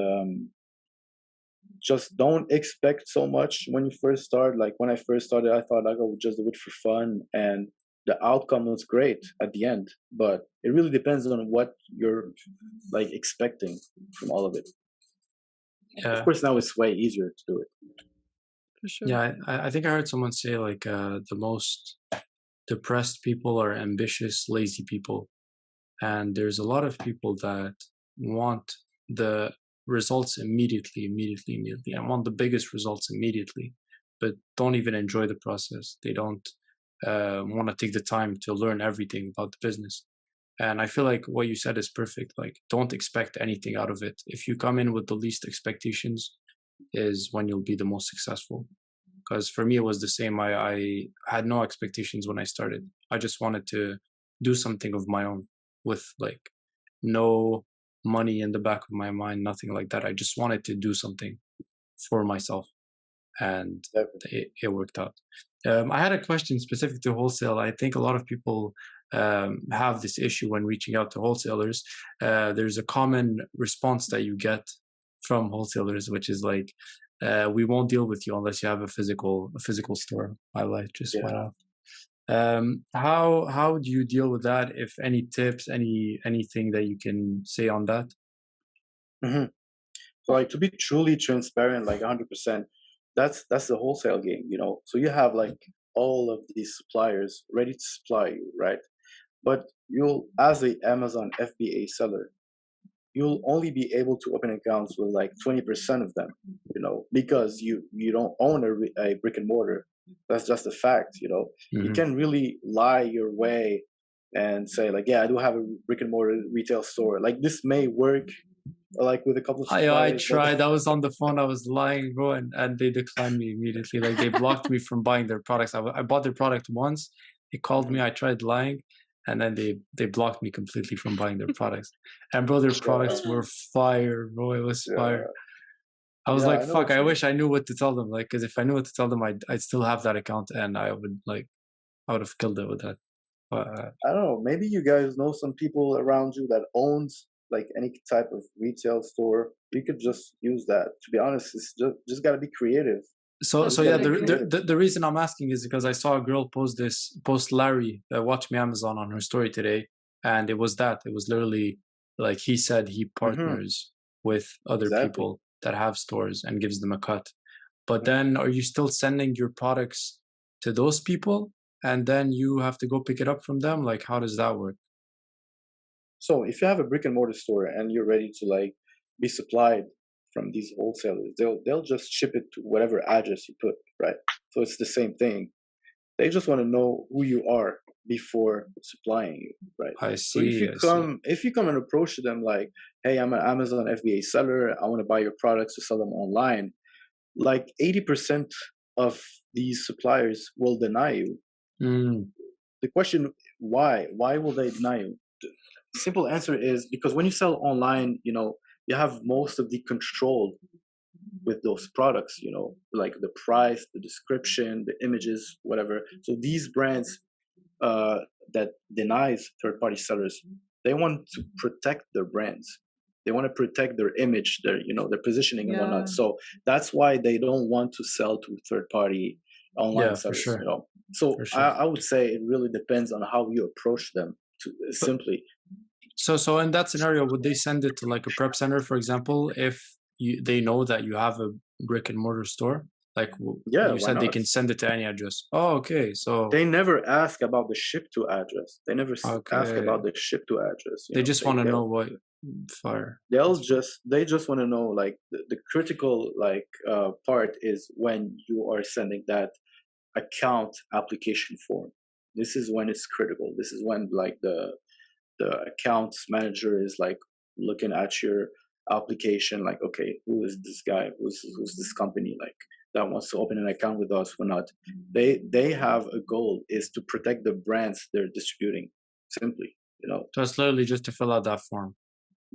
just don't expect so much when you first start. Like when I first started, I thought like I would just do it for fun, and the outcome was great at the end. But it really depends on what you're like expecting from all of it. Yeah. Of course, now it's way easier to do it. For sure. Yeah, I think I heard someone say like the most depressed people are ambitious, lazy people. And there's a lot of people that want the results immediately, and want the biggest results immediately, but don't even enjoy the process. They don't want to take the time to learn everything about the business. And I feel like what you said is perfect. Like, don't expect anything out of it. If you come in with the least expectations, is when you'll be the most successful. Because for me, it was the same. I had no expectations when I started. I just wanted to do something of my own with like no money in the back of my mind, nothing like that. I just wanted to do something for myself, and it worked out. I had a question specific to wholesale. I think a lot of people have this issue when reaching out to wholesalers. There's a common response that you get from wholesalers, which is like, we won't deal with you unless you have a physical store. My light just went off. How do you deal with that? If any tips, anything that you can say on that? Mm-hmm. So like to be truly transparent, like 100%, that's the wholesale game, you know. So you have like all of these suppliers ready to supply you, right? But you'll, as a Amazon FBA seller, you'll only be able to open accounts with like 20% of them, you know, because you don't own a brick and mortar. That's just a fact, you know. You can really lie your way and say like, yeah, I do have a brick and mortar retail store. Like this may work like with a couple of suppliers. I tried. I was on the phone. I was lying, bro, and they declined me immediately. Like they blocked me from buying their products. I bought their product once. They called me. I tried lying, and then they blocked me completely from buying their products. And bro, their products were fire, bro. It was fire. I was like, fuck. I wish I knew what to tell them. Like, because if I knew what to tell them, I'd still have that account, and I would have killed it with that. But I don't know. Maybe you guys know some people around you that owns like any type of retail store. You could just use that. To be honest, it's just got to be creative. So yeah, the reason I'm asking is because I saw a girl post Larry, Watch Me Amazon, on her story today, and it was literally like he said he partners with other people that have stores and gives them a cut. But then are you still sending your products to those people, and then you have to go pick it up from them? Like, how does that work? So if you have a brick and mortar store and you're ready to like be supplied from these wholesalers, they'll just ship it to whatever address you put, right? So it's the same thing. They just want to know who you are before supplying you, right? I see. So if you come and approach them like, hey, I'm an Amazon FBA seller, I want to buy your products to sell them online, like 80% of these suppliers will deny you. The question, why will they deny you? The simple answer is because when you sell online, you know, you have most of the control with those products, you know, like the price, the description, the images, whatever. So these brands that denies third-party sellers, they want to protect their brands. They want to protect their image, their, you know, their positioning and whatnot. So that's why they don't want to sell to third-party online sellers. For sure. You know, so I would say it really depends on how you approach them. Simply, So in that scenario, would they send it to like a prep center, for example, if they know that you have a brick and mortar store? Like Yeah, you why said, they not? can send it to any address. Oh, okay. So They never ask about the ship to address. They never ask okay, about the ship to address. You they know, just want to know what fire. they just want to know like the critical like part is when you are sending that account application form. This is when it's critical. This is when like the accounts manager is like looking at your application like, okay, who is this guy, who's this company like that wants to open an account with us or not. They have a goal is to protect the brands they're distributing, simply, you know. So it's literally just to fill out that form.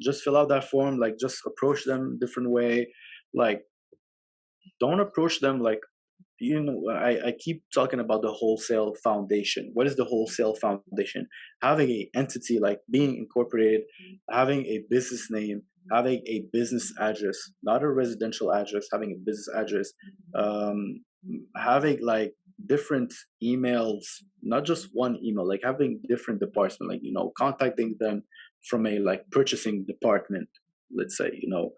Just fill out that form, like just approach them different way. Like don't approach them like, you know, I keep talking about the Wholesale Foundation. What is the Wholesale Foundation? Having an entity, like being incorporated, having a business name, having a business address, not a residential address, having a business address, having like different emails, not just one email, like having different departments, like, you know, contacting them from a like purchasing department, let's say, you know,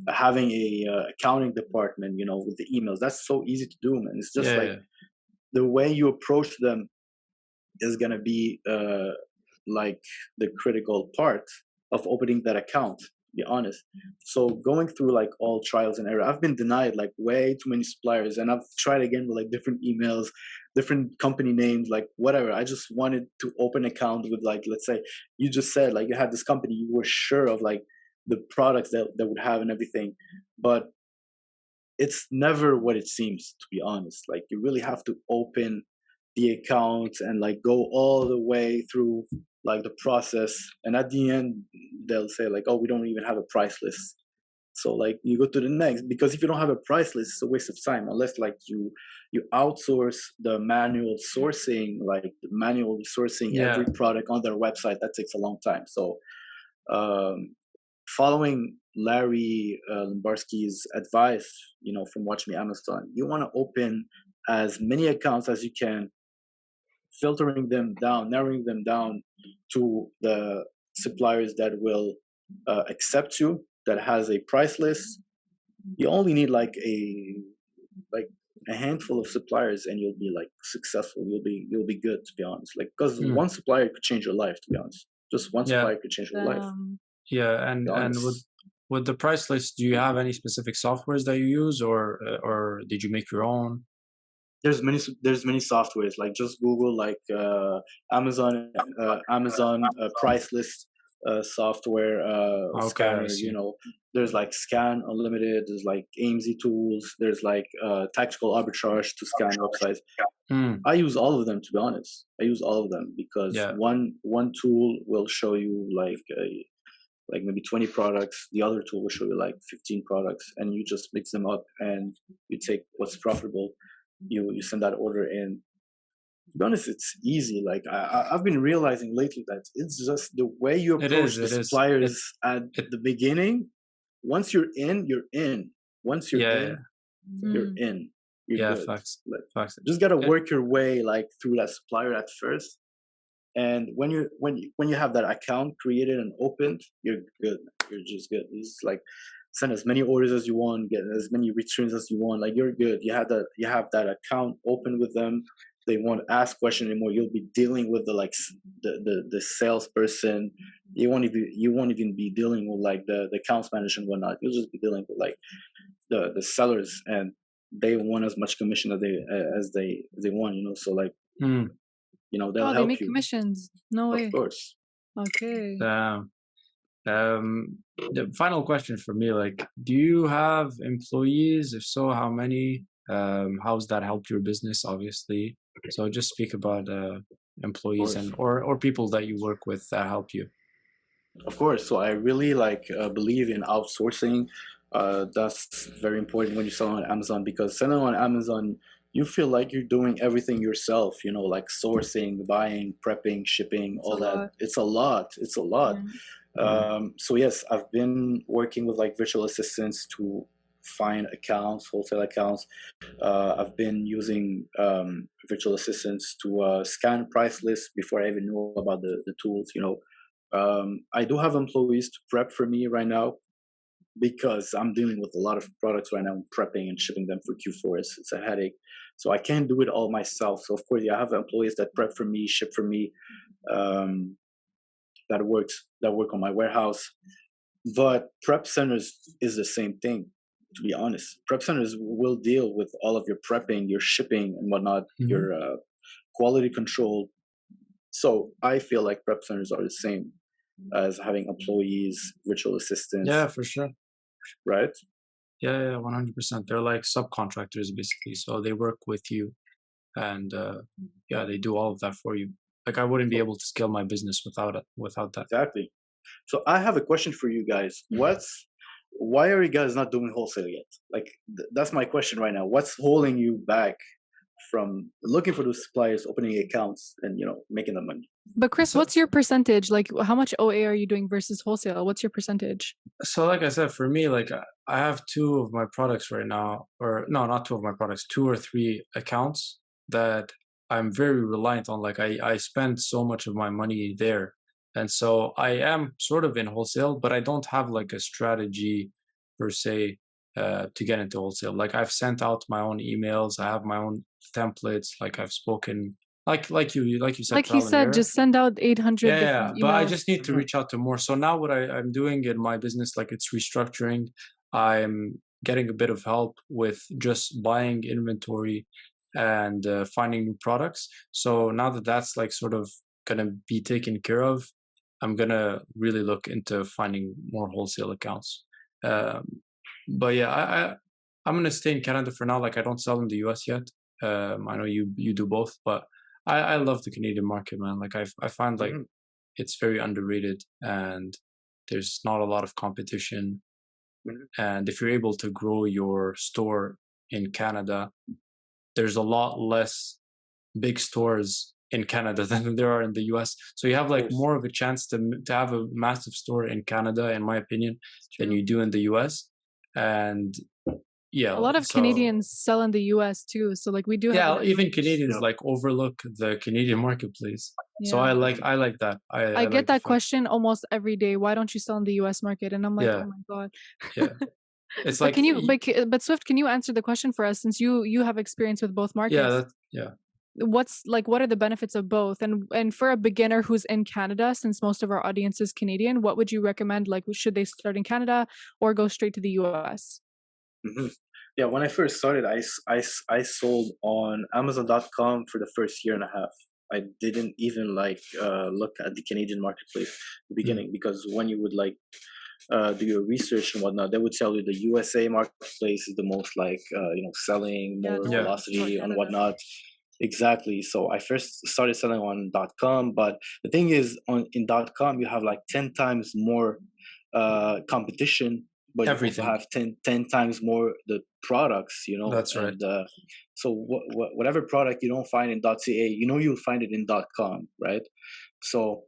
having a accounting department, you know, with the emails. That's so easy to do, man. It's just like the way you approach them is gonna be like the critical part of opening that account, to be honest. So going through like all trials and error, I've been denied like way too many suppliers, and I've tried again with like different emails, different company names, like whatever. I just wanted to open account with like, let's say you just said like you had this company, you were sure of like the products that would have and everything, but it's never what it seems, to be honest. Like you really have to open the account and like go all the way through like the process, and at the end they'll say like, oh, we don't even have a price list. So like you go to the next, because if you don't have a price list, it's a waste of time, unless like you outsource the manual sourcing, like the manual sourcing every product on their website. That takes a long time. So following Larry Lambarski's advice, you know, from Watch Me Amazon, you want to open as many accounts as you can, filtering them down, narrowing them down to the suppliers that will accept you, that has a price list. You only need like a handful of suppliers, and you'll be like successful. You'll be good, to be honest. Like because one supplier could change your life, to be honest. Just one supplier could change your life. Yeah, and with the price list, do you have any specific softwares that you use, or did you make your own? There's many softwares. Like just Google like Amazon price list software scanner. You know, there's like Scan Unlimited. There's like AMZ tools. There's like Tactical Arbitrage to scan websites. I use all of them, to be honest. I use all of them because one tool will show you like maybe 20 products. The other tool will show you like 15 products, and you just mix them up and you take what's profitable. You send that order in. To be honest, it's easy. Like I've been realizing lately that it's just the way you approach the suppliers at the beginning. Once you're in, you're in. Once you're in, you're in. You're good. Facts. Just gotta work your way like through that supplier at first. And when you have that account created and opened, you're good. You're just good. It's like send as many orders as you want, get as many returns as you want. Like you're good. You have that account open with them. They won't ask questions anymore. You'll be dealing with the salesperson. You won't even be dealing with like the accounts manager and whatnot. You'll just be dealing with like the sellers, and they want as much commission as they want. You know, so like. You know, they'll help they make you. Commissions. No way. Of course. Okay. The final question for me, like, do you have employees? If so, how many? How's that helped your business? Obviously. So just speak about employees and or people that you work with that help you. Of course. So I really believe in outsourcing. That's very important when you sell on Amazon, because selling on Amazon, you feel like you're doing everything yourself, you know, like sourcing, buying, prepping, shipping, all that. It's a lot. It's a lot. So yes, I've been working with like virtual assistants to find accounts, wholesale accounts. I've been using virtual assistants to scan price lists before I even knew about the tools, you know. I do have employees to prep for me right now because I'm dealing with a lot of products right now, prepping and shipping them for Q4. It's a headache. So I can't do it all myself. So of course, yeah, I have employees that prep for me, ship for me, that work on my warehouse. But prep centers is the same thing, to be honest. Prep centers will deal with all of your prepping, your shipping and whatnot, your quality control. So I feel like prep centers are the same as having employees, virtual assistants. Yeah, for sure. Right? Yeah, 100%. They're like subcontractors basically. So they work with you, and yeah, they do all of that for you. Like I wouldn't be able to scale my business without that. Exactly. So I have a question for you guys. Why are you guys not doing wholesale yet? Like that's my question right now. What's holding you back from looking for those suppliers, opening accounts, and making the money? But Chris, what's your percentage? Like, how much OA are you doing versus wholesale? What's your percentage? So, like I said, for me, like I have 2 of my products right now, or no, not 2 of my products, 2 or 3 accounts that I'm very reliant on. Like I spend so much of my money there. And so I am sort of in wholesale, but I don't have like a strategy per se to get into wholesale. Like I've sent out my own emails. I have my own templates. Like I've spoken, like you said, like he said, just send out 800 yeah, different emails. but I just need to reach out to more. So now what I'm doing in my business, like it's restructuring. I'm getting a bit of help with just buying inventory and finding new products. So now that that's like sort of gonna be taken care of, I'm gonna really look into finding more wholesale accounts. But yeah, I'm gonna stay in Canada for now. Like I don't sell in the US yet. I know you do both, but I love the Canadian market, man. Like I find like it's very underrated and there's not a lot of competition. And if you're able to grow your store in Canada, there's a lot less big stores in Canada than there are in the US. So you have like more of a chance to have a massive store in Canada, in my opinion, than you do in the US. And yeah, a lot of Canadians sell in the US too. So like we do have even Canadians like overlook the Canadian marketplace. So I like that. I get that question almost every day. Why don't you sell in the US market? And I'm like, oh my God. Yeah. It's but like can you but Swift, can you answer the question for us since you have experience with both markets? What are the benefits of both? And for a beginner who's in Canada, since most of our audience is Canadian, what would you recommend? Like, should they start in Canada or go straight to the US? Yeah, when I first started, I sold on Amazon.com for the first year and a half. I didn't even look at the Canadian marketplace at the beginning because when you would do your research and whatnot, they would tell you the USA marketplace is the most selling, more velocity and whatnot. Exactly. So I first started selling on .com, but the thing is, in .com you have like 10 times more competition, but you also have 10 times more the products. That's right. And, so whatever product you don't find in .ca, you'll find it in .com, right? So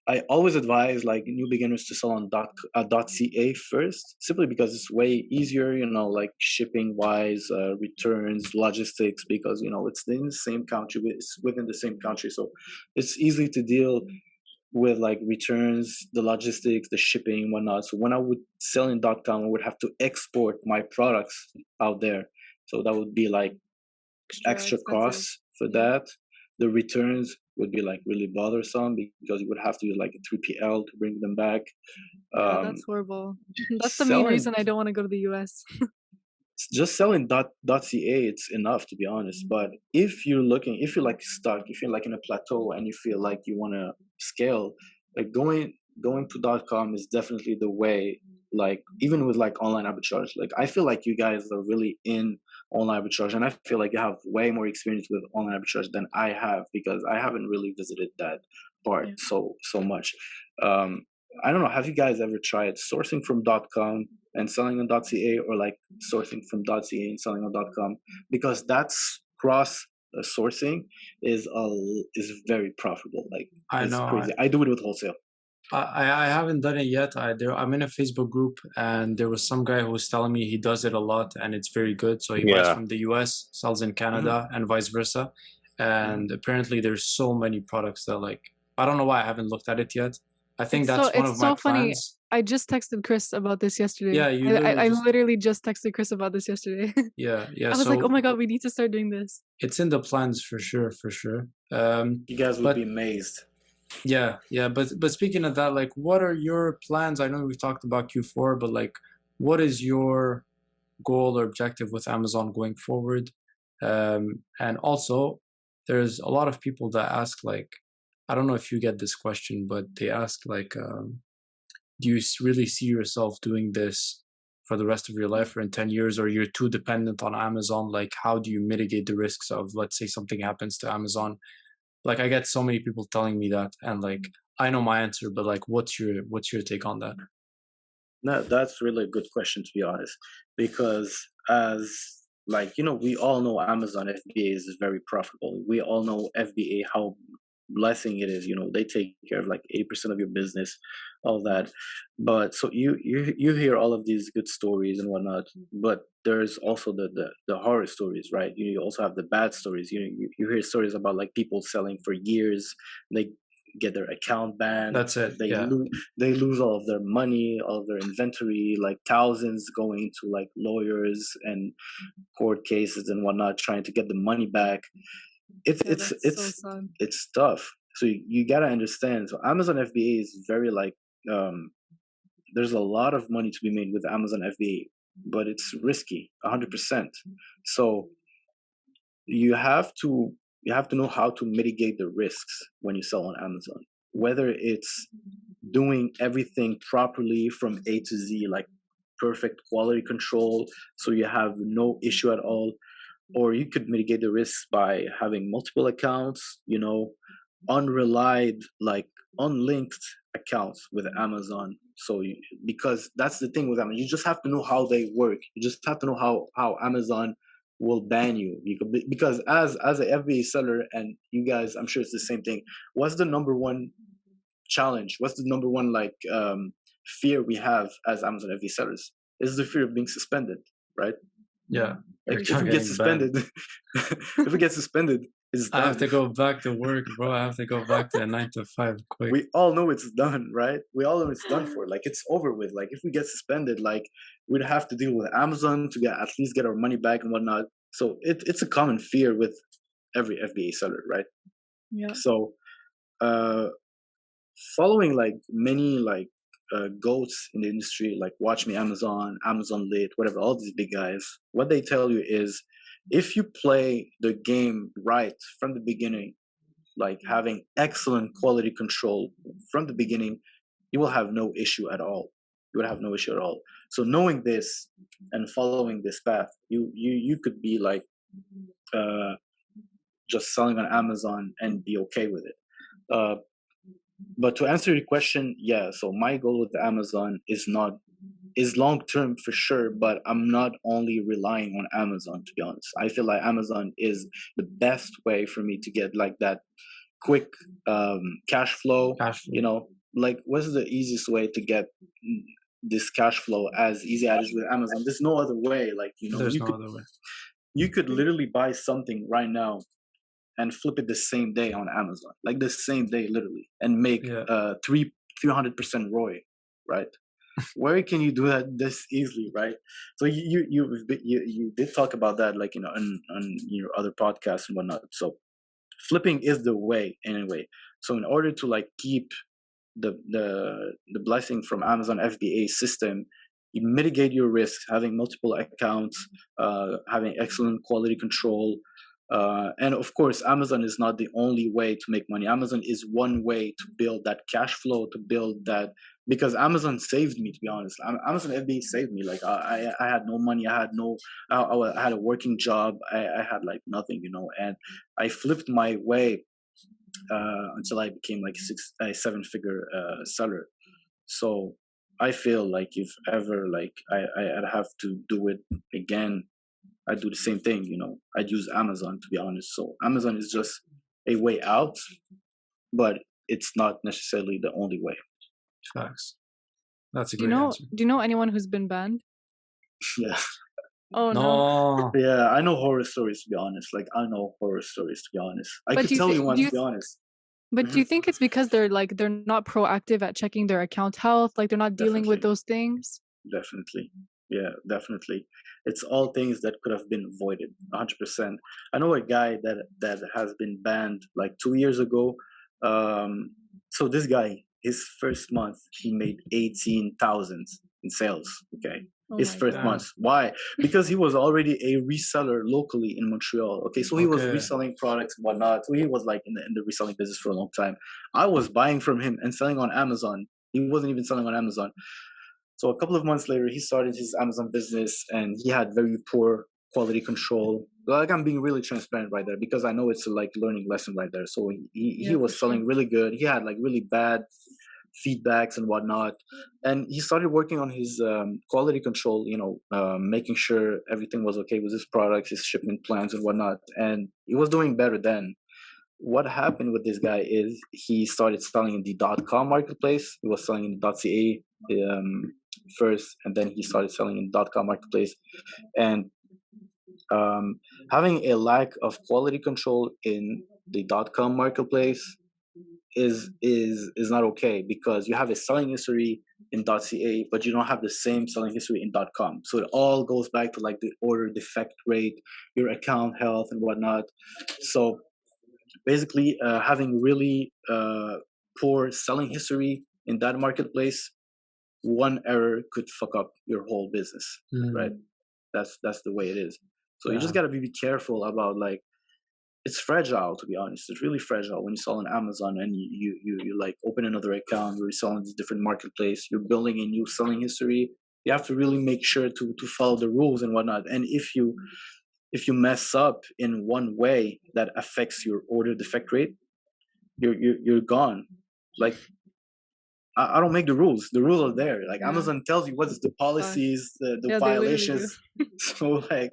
I always advise new beginners to sell on .ca first, simply because it's way easier, like shipping wise, returns, logistics, because it's in the same country, it's within the same country, so it's easy to deal with returns, the logistics, the shipping, whatnot. So when I would sell in .com, I would have to export my products out there, so that would be extra costs for that. The returns would be really bothersome because you would have to use a 3PL to bring them back. That's horrible. That's the main reason I don't want to go to the US. Just selling .ca, it's enough, to be honest. But if you're stuck, if you're in a plateau and you feel like you want to scale, going to .com is definitely the way. Even with online arbitrage, I feel like you guys are really in online arbitrage, and I feel like you have way more experience with online arbitrage than I have, because I haven't really visited that part so much. I don't know, have you guys ever tried sourcing from .com and selling on .ca, or sourcing from .ca and selling on .com? Because that's cross sourcing is very profitable. I know, crazy. I do it with wholesale. I haven't done it yet. I'm in a Facebook group, and there was some guy who was telling me he does it a lot and it's very good. So he buys from the US, sells in Canada, and vice versa. And apparently there's so many products that I don't know why I haven't looked at it yet. I think that's one of my so funny. plans. I just texted Chris about this yesterday. Yeah, you I literally literally just texted Chris about this yesterday. yeah. I was like, oh So my god, we need to start doing this. it's in the plans for sure. You guys would But be amazed. yeah. But speaking of that, like, what are your plans? I know we've talked about Q4, but like, what is your goal or objective with Amazon going forward? And also, there's a lot of people that ask, like, I don't know if you get this question, but they ask, like, do you really see yourself doing this for the rest of your life or in 10 years, or you're too dependent on Amazon? Like, how do you mitigate the risks of, let's say, something happens to Amazon? Like, I get so many people telling me that, and like, I know my answer, but like, what's your take on that? No, that's really a good question, to be honest, because as like, we all know Amazon FBA is very profitable. We all know FBA, how blessing it is. They take care of like 80% of your business, all that. But so you hear all of these good stories and whatnot, but there's also the horror stories, right? You also have the bad stories. You hear stories about like people selling for years, they get their account banned. That's it. Yeah. They lose all of their money, all of their inventory, like thousands going to like lawyers and court cases and whatnot, trying to get the money back. It's so sad. it's tough. So you gotta understand. So Amazon FBA is very like there's a lot of money to be made with Amazon FBA, but it's risky, 100%. So you have to know how to mitigate the risks when you sell on Amazon, whether it's doing everything properly from A to Z, like perfect quality control, so you have no issue at all, or you could mitigate the risks by having multiple accounts, unrelied, like unlinked accounts with Amazon. So because that's the thing with Amazon, you just have to know how they work. You just have to know how Amazon will ban you. Because as a FBA seller, and you guys, I'm sure it's the same thing. What's the number one challenge? What's the number one fear we have as Amazon FBA sellers? Is the fear of being suspended, right? Yeah. Like if we get suspended, if we get suspended, it's done. I have to go back to work, bro. I have to go back to a 9 to 5 quick. We all know it's done, right? We all know it's done for. Like it's over with. Like if we get suspended, like we'd have to deal with Amazon to at least get our money back and whatnot. So it's a common fear with every FBA seller, right? Yeah. So following like many goats in the industry, like Watch Me Amazon, Amazon Lit, whatever, all these big guys, what they tell you is if you play the game right from the beginning, like having excellent quality control from the beginning, you will have no issue at all. You would have no issue at all. So knowing this and following this path, you could be like just selling on Amazon and be okay with it. But to answer your question, yeah. So my goal with Amazon is long term for sure, but I'm not only relying on Amazon, to be honest. I feel like Amazon is the best way for me to get like that quick cash flow. Like what's the easiest way to get this cash flow as easy as with Amazon? There's no other way. Like there's no other way. You could literally buy something right now and flip it the same day on Amazon, like the same day, literally, and make 300% ROI, right? Where can you do that this easily, right? So you did talk about that, like on your other podcasts and whatnot. So flipping is the way anyway. So in order to like keep the blessing from Amazon FBA system, you mitigate your risks, having multiple accounts, having excellent quality control. And of course, Amazon is not the only way to make money. Amazon is one way to build that cash flow, to build that, because Amazon saved me, to be honest. Amazon FBA saved me. Like I had no money. I had a working job. I had like nothing, and I flipped my way until I became like a 7-figure seller. So I feel like if ever like I'd have to do it again, I'd do the same thing, I'd use Amazon, to be honest. So Amazon is just a way out, but it's not necessarily the only way. Facts. That's a great answer. Do you know anyone who's been banned? Yeah. Oh no. Yeah, I know horror stories, to be honest. Like I know horror stories, to be honest. I could tell you one, to be honest. But do you think it's because they're not proactive at checking their account health, like they're not dealing with Definitely. those things? Definitely. Yeah, definitely. It's all things that could have been avoided, 100%. I know a guy that has been banned like 2 years ago. So this guy, his first month, he made 18,000 in sales. Okay, Oh his my first god. Damn. month. Why? Because he was already a reseller locally in Montreal. Okay, so he was Okay. reselling products and whatnot. So he was like in the reselling business for a long time. I was buying from him and selling on Amazon. He wasn't even selling on Amazon. So a couple of months later, he started his Amazon business, and he had very poor quality control. Like, I'm being really transparent right there because I know it's a like learning lesson right there. So he Yeah, for was selling sure. really good. He had like really bad feedbacks and whatnot, and he started working on his quality control. Making sure everything was okay with his products, his shipment plans and whatnot. And he was doing better then. What happened with this guy is he started selling in the .com marketplace. He was selling in the .ca first, and then he started selling in .com marketplace. And having a lack of quality control in the .com marketplace is not okay, because you have a selling history in .ca, but you don't have the same selling history in .com. So it all goes back to like the order defect rate, your account health, and whatnot. So basically, having really poor selling history in that marketplace, one error could fuck up your whole business, right? That's the way it is. So you just Yeah. gotta be careful about, like, it's fragile, to be honest. It's really fragile when you sell on Amazon and you like open another account, you're selling this different marketplace, you're building a new selling history. You have to really make sure to follow the rules and whatnot. And if you mess up in one way that affects your order defect rate, you're gone. Like, I don't make the rules. The rules are there. Like, Yeah. Amazon tells you what's the Gosh. policies, the Yeah, they literally do. violations. So like,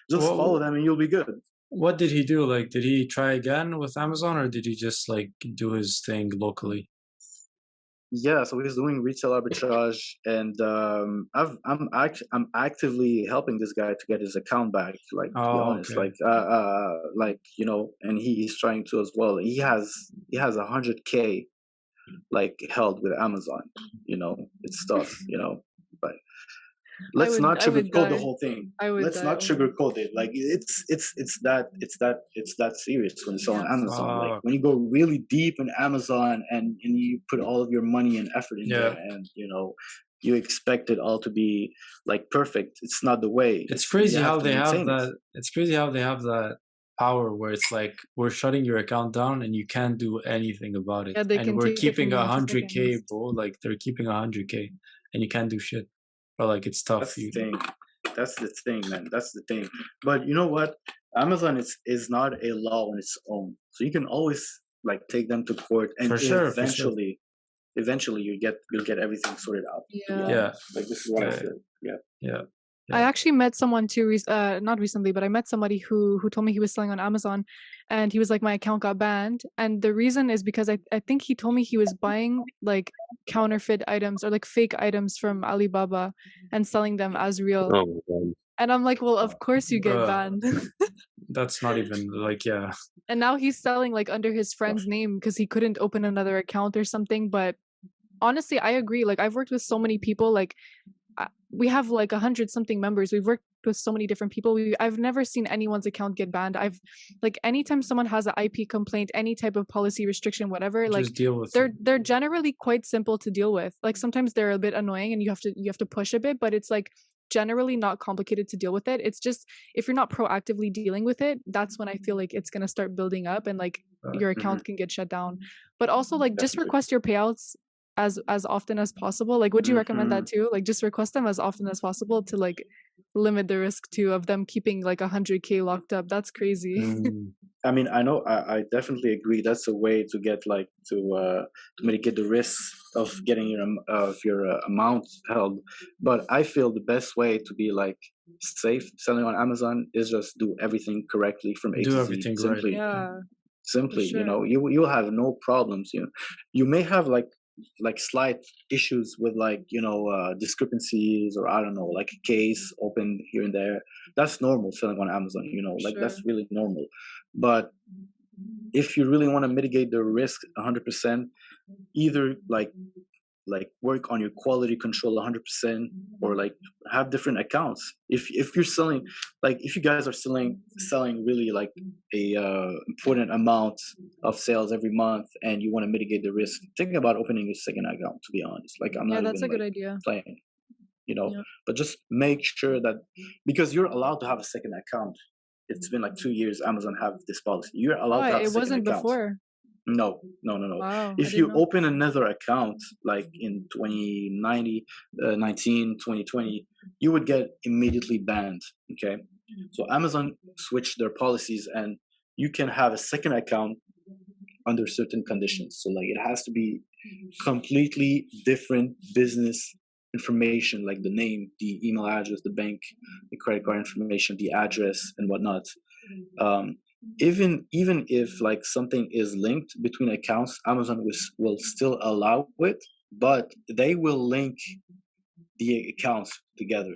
just follow them and you'll be good. What did he do? Like, did he try again with Amazon, or did he just like do his thing locally? Yeah, so he's doing retail arbitrage, and I'm actively helping this guy to get his account back. Like, to be Oh, honest, okay. like and he's trying to as well. He has 100K like held with Amazon. It's tough. But let's not I would sugarcoat the die. whole thing. I would Let's die. not Oh my sugarcoat it. Like, it's that serious when you sell on yeah. Amazon. Like, Fuck. when you go really deep in Amazon and you put all of your money and effort in Yeah. there, and you expect it all to be like perfect. It's not the way. It's crazy You how have to they have maintain it. that. It's crazy how they have that power where it's like, we're shutting your account down and you can't do anything about it. Yeah, they And can we're take it from keeping you in 2 100K, seconds. bro. Like, they're keeping 100K and you can't do shit. Or like, it's tough. That's the thing. That's the thing, man. That's the thing. But you know what? Amazon is not a law on its own. So you can always like take them to court, and For sure. eventually you'll get everything sorted out. To be Yeah. Yeah. honest. Like, this is what I Yeah. feel. Yeah. Yeah. I actually met someone too, not recently, but I met somebody who told me he was selling on Amazon, and he was like, my account got banned, and the reason is because I think he told me he was buying like counterfeit items or like fake items from Alibaba and selling them as real. Oh my god. And I'm like, well, of course you get Bruh. banned. That's not even like, yeah. And now he's selling like under his friend's name because he couldn't open another account or something. But honestly, I agree. Like, I've worked with so many people. Like, we have like 100 something members. We've worked with so many different people. I've never seen anyone's account get banned. I've like, anytime someone has an IP complaint, any type of policy restriction, whatever, like, Just deal with it. they're generally quite simple to deal with. Like, sometimes they're a bit annoying and you have to push a bit, but it's like generally not complicated to deal with it. It's just, if you're not proactively dealing with it, that's when I feel like it's gonna start building up and like your account can get shut down. But also, like, just Definitely. request your payouts as often as possible. Like, would you recommend that too? Like, just request them as often as possible to like limit the risk too of them keeping like 100K locked up. That's crazy. I mean, I know, I definitely agree. That's a way to get like to mitigate the risks of getting your amount held. But I feel the best way to be like safe selling on Amazon is just do everything correctly from A Do to Z. everything right. Simply, Yeah, simply, sure. you'll have no problems. You may have like slight issues with like discrepancies, or I don't know, like a case open here and there. That's normal selling on Amazon. Like, that's Sure. really normal. But if you really want to mitigate the risk 100%, either like work on your quality control 100%, or like have different accounts. If you're selling, like if you guys are selling really like a important amount of sales every month, and you want to mitigate the risk, think about opening a second account, to be honest. Like I'm Yeah, not that's even a good like idea. playing, Yeah. but just make sure that, because you're allowed to have a second account. It's been like 2 years Amazon have this policy, you're allowed Oh, to have a it second wasn't account. before. No. Wow, I If didn't you know. open another account like in 2020, you would get immediately banned. Okay. So Amazon switched their policies, and you can have a second account under certain conditions. So like it has to be completely different business information, like the name, the email address, the bank, the credit card information, the address, and whatnot. Even if like something is linked between accounts, Amazon will still allow it, but they will link the accounts together.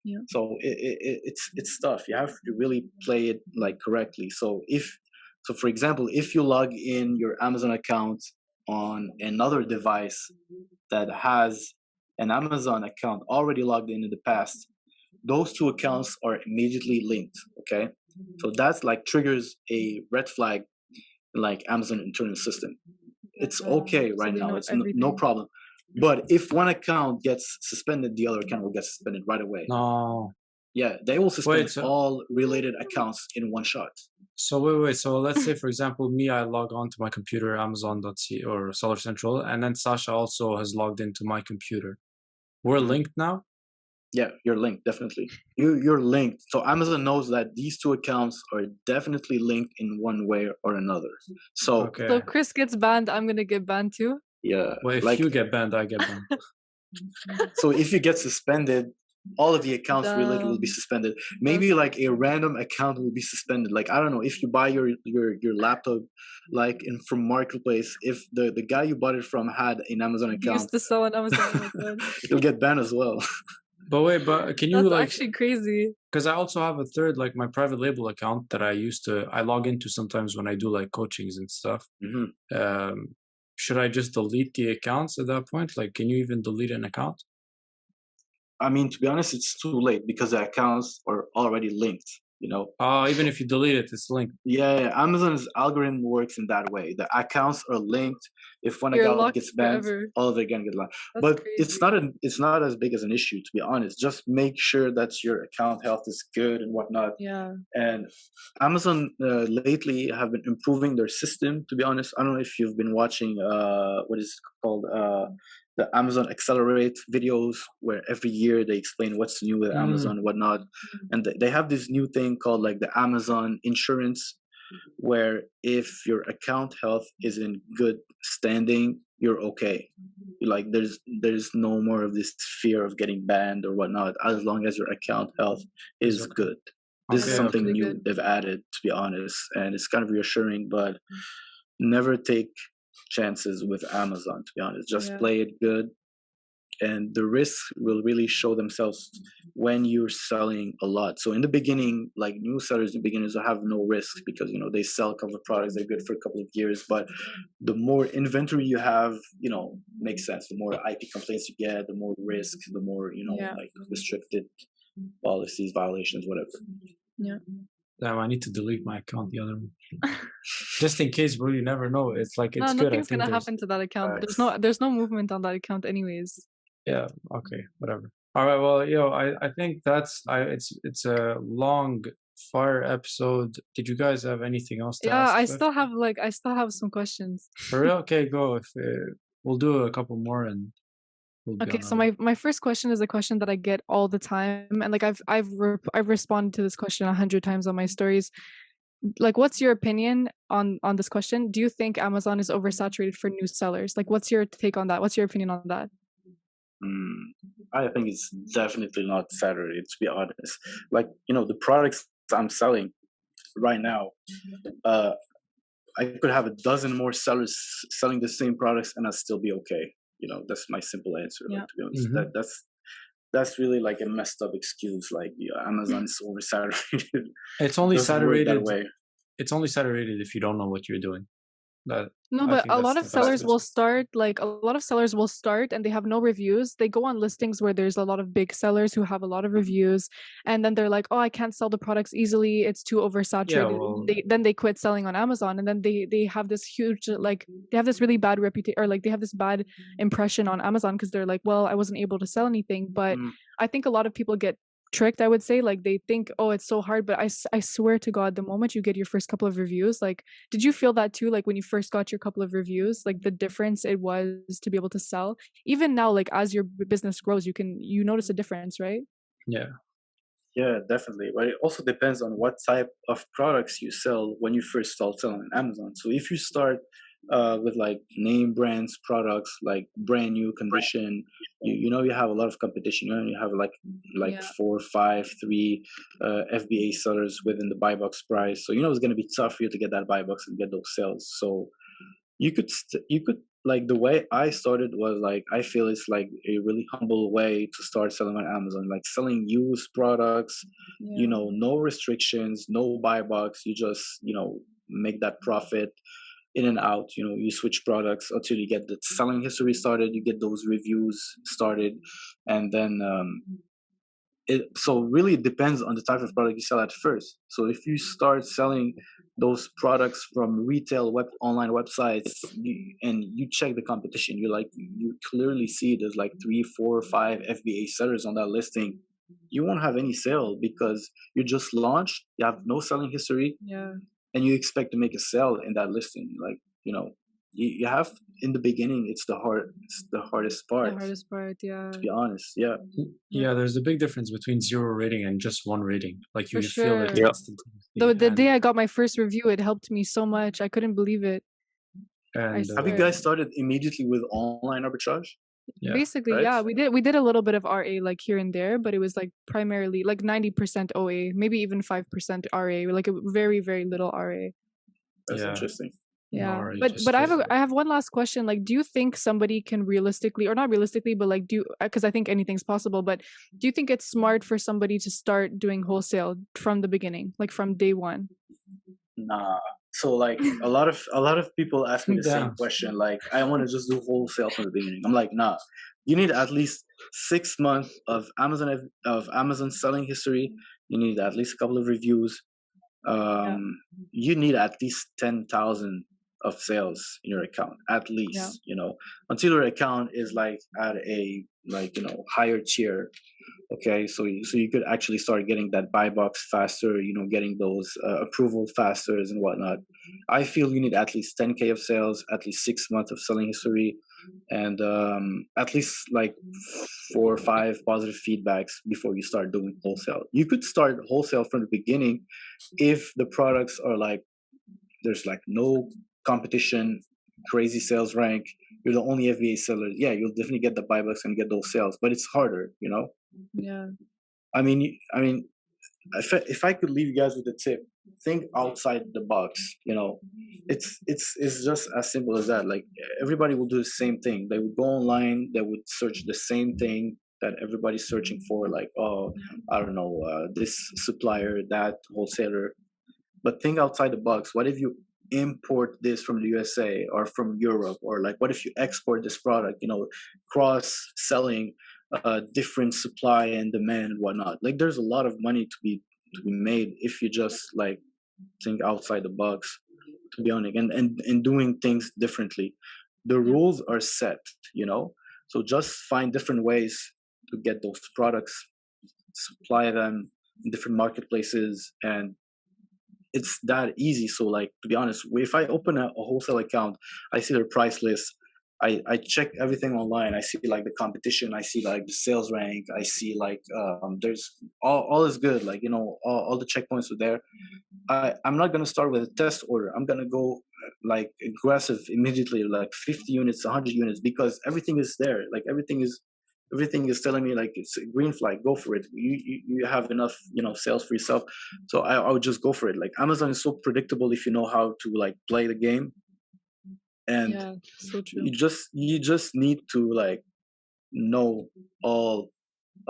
Yeah. So it's tough. You have to really play it like correctly. So for example, if you log in your Amazon account on another device that has an Amazon account already logged in the past, those two accounts are immediately linked. Okay. So that's like triggers a red flag in like Amazon internal system. It's okay So right they now. know It's no everything. problem. But if one account gets suspended, the other account will get suspended right away. No. Yeah, they will suspend Wait, so all related accounts in one shot. wait. So let's say, for example, me, I log on to my computer, Amazon.ca or Seller Central, and then Sasha also has logged into my computer. We're Mhm. linked now? Yeah, you're linked, definitely. You're linked. So Amazon knows that these two accounts are definitely linked in one way or another. So So Okay. Chris gets banned, I'm gonna get banned too. yeah, Well, if like you get banned, I get banned. so if you get suspended, all of the accounts related will be Damn. suspended. Maybe like a random account will be suspended. Like I don't know, if you buy your laptop like in from marketplace, if the guy you bought it from had an Amazon He account, used to sell on Amazon. Oh my god. you'll get banned as well. But wait, but can you That's like, actually crazy. because I also have a third, like my private label account that I log into sometimes when I do like coachings and stuff. Mhm. Should I just delete the accounts at that point? Like, can you even delete an account? I mean, to be honest, it's too late because the accounts are already linked. Oh, even if you delete it, it's linked. Yeah, Amazon's algorithm works in that way. The accounts are linked. If one You're account locked gets banned, forever. all of them gonna get locked. That's But crazy. it's not as big as an issue, to be honest. Just make sure that your account health is good and whatnot. Yeah. And Amazon lately have been improving their system. To be honest, I don't know if you've been watching what is it called the Amazon Accelerate videos, where every year they explain what's new with Amazon and whatnot. And they have this new thing called like the Amazon Insurance, where if your account health is in good standing, you're okay. Like there's no more of this fear of getting banned or whatnot, as long as your account health is okay. good. This is Okay, something okay. Really new good. they've added, to be honest, and it's kind of reassuring. But never take chances with Amazon, to be honest. Just Yeah. play it good, and the risks will really show themselves when you're selling a lot. So in the beginning, like new sellers in the beginners will have no risk because they sell a couple of products, they're good for a couple of years. But the more inventory you have, makes sense. The more IP complaints you get, the more risk, the more Yeah. like restricted policies, violations, whatever. Yeah. Damn, I need to delete my account, the other one. Just in case, bro, you never know. It's like, No, it's good. I nothing's think gonna there's, happen to that account. There's no movement on that account anyways. yeah, okay, whatever. All right, well, I think it's a long fire episode. Did you guys have anything else to Yeah, ask? I Swift? still have some questions. For real? Okay, go. If we'll do a couple more and we'll be Okay, on so that. my first question is a question that I get all the time, and like I've responded to this question 100 times on my stories. Like, what's your opinion on this question? Do you think Amazon is oversaturated for new sellers? Like, what's your take on that? What's your opinion on that? I think it's definitely not saturated, to be honest. Like, the products I'm selling right now, I could have a dozen more sellers selling the same products and I'd still be okay. That's my simple answer. Yeah. Like, to be honest, that's really like a messed up excuse. Like, Amazon is oversaturated. It's only It doesn't work that saturated. way. it's only saturated if you don't know what you're doing. That No, I but think a that's lot the of best sellers way will to. start like a lot of sellers will start and they have no reviews. They go on listings where there's a lot of big sellers who have a lot of reviews, and then they're like, "Oh, I can't sell the products easily. It's too Yeah, oversaturated." well, They quit selling on Amazon, and then they have this huge like they have this really bad reputation, or like they have this bad impression on Amazon because they're like, "Well, I wasn't able to sell anything." But Mm. I think a lot of people get tricked, I would say. Like they think, "Oh, it's so hard," but I swear to God, the moment you get your first couple of reviews, like did you feel that too? Like when you first got your couple of reviews, like the difference it was to be able to sell? Even now, like as your business grows, you notice a difference, right? yeah, Yeah, definitely. But it also depends on what type of products you sell when you first start selling on Amazon. So if you start with like name brands products, like brand new condition, you know you have a lot of competition. You know you have like Yeah. 4, 5, 3 FBA sellers within the buy box price. So you know it's going to be tough for you to get that buy box and get those sales. So you could like the way I started was like I feel it's like a really humble way to start selling on Amazon, like selling used products, you Yeah. know, no restrictions, no buy box. You just, you know, make that profit in and out. You know, you switch products until you get the selling history started, you get those reviews started, and then so really it depends on the type of product you sell at first. So if you start selling those products from retail online websites, and you check the competition, you clearly see there's like 3, 4, 5 FBA sellers on that listing. You won't have any sale because you just launched, you have no selling history, Yeah. and you expect to make a sale in that listing. Like, you know, you have in the beginning, it's the hardest The part, hardest part, yeah. to be honest. Yeah. yeah. There's a big difference between 0 rating and just 1 rating. Like For you feel it sure. Yeah. instantaneously, The day I got my first review, it helped me so much. I couldn't believe it. I and Have you swear. guys started immediately with online arbitrage? yeah, Basically, Right? yeah, we did a little bit of RA like here and there, but it was like primarily like 90% OA, maybe even 5% RA, like a very, very little RA. That's yeah. interesting. No, Yeah. already But just I have one last question. Like, do you think somebody can realistically, or not realistically, but like because I think anything's possible, but do you think it's smart for somebody to start doing wholesale from the beginning, like from day one? Nah. So like a lot of people ask me the same damn. question. Like, I want to just do wholesale from the beginning. I'm like, nah. You need at least 6 months of Amazon selling history. You need at least a couple of reviews. Yeah. You need at least 10,000 of sales in your account, at Yeah. least, you know, until your account is like at a like, you know, higher tier. Okay, so you could actually start getting that buy box faster, you know, getting those approval faster and whatnot. I feel you need at least 10K of sales, at least 6 months of selling history, and at least like 4 or 5 positive feedbacks before you start doing wholesale. You could start wholesale from the beginning if the products are like there's like no competition, crazy sales rank. You're the only FBA seller. Yeah, you'll definitely get the buybacks and get those sales, but it's harder, you know. Yeah. I mean, if I could leave you guys with a tip, think outside the box. You know, it's just as simple as that. Like everybody will do the same thing. They would go online. They would search the same thing that everybody's searching for. Like, oh, I don't know, this supplier, that wholesaler. But think outside the box. What if you import this from the USA or from Europe, or like what if you export this product? You know, cross selling, different supply and demand and whatnot. Like there's a lot of money to be made if you just like think outside the box. To be honest, and doing things differently. The Yeah. rules are set, you know. So just find different ways to get those products, supply them in different marketplaces, and it's that easy. So like to be honest, if I open a wholesale account, I see their price list. I check everything online. I see like the competition. I see like the sales rank. I see like there's all is good. Like, you know, all the checkpoints are there. I'm not gonna start with a test order. I'm gonna go like aggressive immediately, like 50 units, 100 units, because everything is there. Like everything is telling me like it's a green flag. Go for it. You have enough, you know, sales for yourself. So I would just go for it. Like Amazon is so predictable if you know how to like play the game, and Yeah. So true. you just need to like know all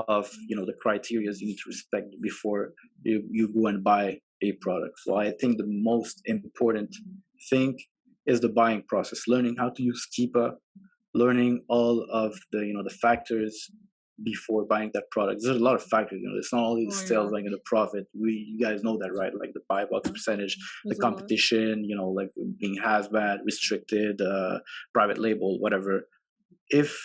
of, you know, the criteria you need to respect before you go and buy a product. So I think the most important thing is the buying process, learning how to use Keepa, learning all of the the factors before buying that product. There's a lot of factors. It's not only the sales, like the profit. You guys know that, right? Like the buy box percentage, the competition. Like being hazmat, restricted, private label, whatever. If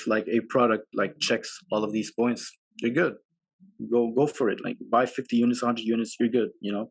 like a product like checks all of these points, you're good. Go for it. Like buy 50 units, 100 units, you're good. Yeah.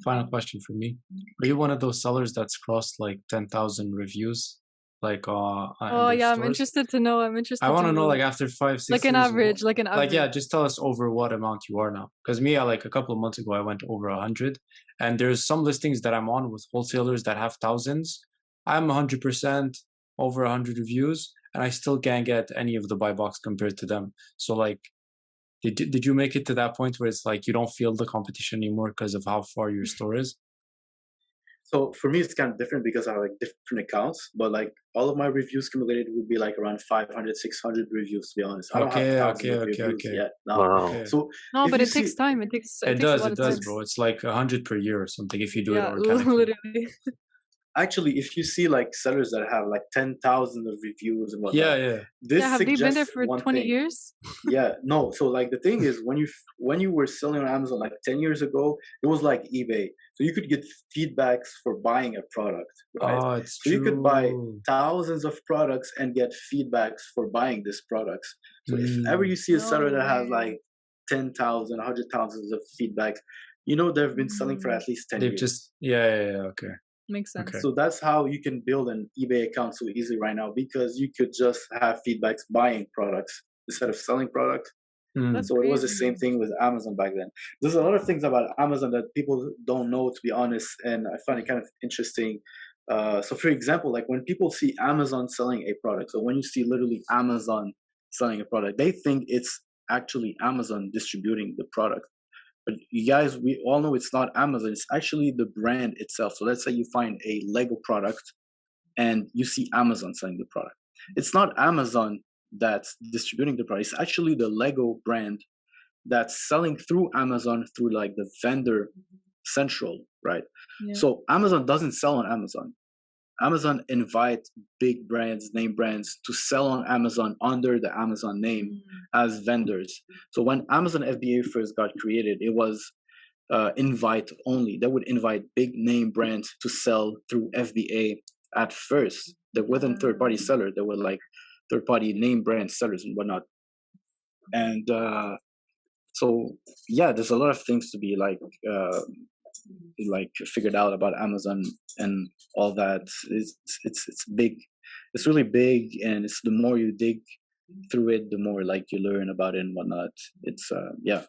Final question for me: are you one of those sellers that's crossed like 10,000 reviews, like Oh yeah, I'm interested to know. I want to know, like after 5-6 like an years, average, like an average. Like, yeah, just tell us over what amount you are now. Because me, like a couple of months ago, I went over 100, and there's some listings that I'm on with wholesalers that have thousands. I'm 100% over 100 reviews, and I still can't get any of the buy box compared to them. So like, did you make it to that point where it's like you don't feel the competition anymore because of how far your store is? So for me, it's kind of different because I have like different accounts, but like all of my reviews cumulated would be like around 500, 600 reviews, to be honest. I don't have thousands of reviews yet. No. Wow. So no, but it takes time. It takes it does, bro. It's like 100 per year or something if you do it organically. Literally. Actually, if you see like sellers that have like 10,000 of reviews and whatnot, this have they been there for 20 thing. years? Yeah, no. So like the thing is, when you were selling on Amazon like 10 years ago, it was like eBay. So you could get feedbacks for buying a product, right? Oh, it's so true. You could buy thousands of products and get feedbacks for buying these products. So if ever you see a seller that has like 10,000, 100,000 of feedbacks, they've been selling for at least 10 They've years. just okay. Makes sense. So that's how you can build an eBay account so easily right now, because you could just have feedbacks buying products instead of selling products. So it was the same thing with Amazon back then. There's a lot of things about Amazon that people don't know, to be honest, and I find it kind of interesting. So for example, like when people see Amazon selling a product, so when you see literally Amazon selling a product, they think it's actually Amazon distributing the product. But you guys, we all know it's not Amazon. It's actually the brand itself. So let's say you find a Lego product and you see Amazon selling the product. It's not Amazon that's distributing the product. It's actually the Lego brand that's selling through Amazon through like the vendor central, right? So Amazon doesn't sell on Amazon. Amazon invite big brands, name brands, to sell on Amazon under the Amazon name as vendors. So when Amazon FBA first got created, it was invite only. They would invite big name brands to sell through FBA at first. There wasn't third-party sellers. There were like third-party name brand sellers and whatnot. And so yeah, there's a lot of things to be like figured out about Amazon and all that. It's big. It's really big, and it's the more you dig through it, the more like you learn about it and whatnot. It's and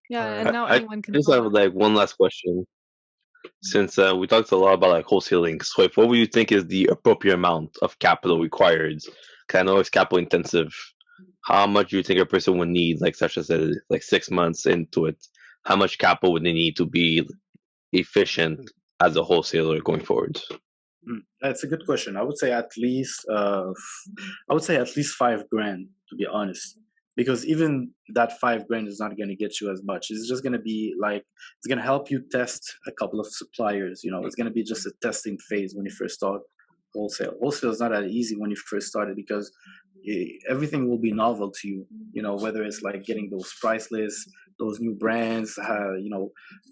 now anyone can. I just have like one last question. Since we talked a lot about like wholesaling, Swift, what would you think is the appropriate amount of capital required? Because I know it's capital intensive. How much do you think a person would need, like Sasha said, like 6 months into it? How much capital would they need to be efficient as a wholesaler going forward? That's a good question. I would say at least $5,000, to be honest, because even that $5,000 is not going to get you as much. It's just going to be like, it's going to help you test a couple of suppliers. It's going to be just a testing phase when you first start wholesale. Wholesale is not that easy when you first started because everything will be novel to you. Whether it's like getting those price lists, those new brands,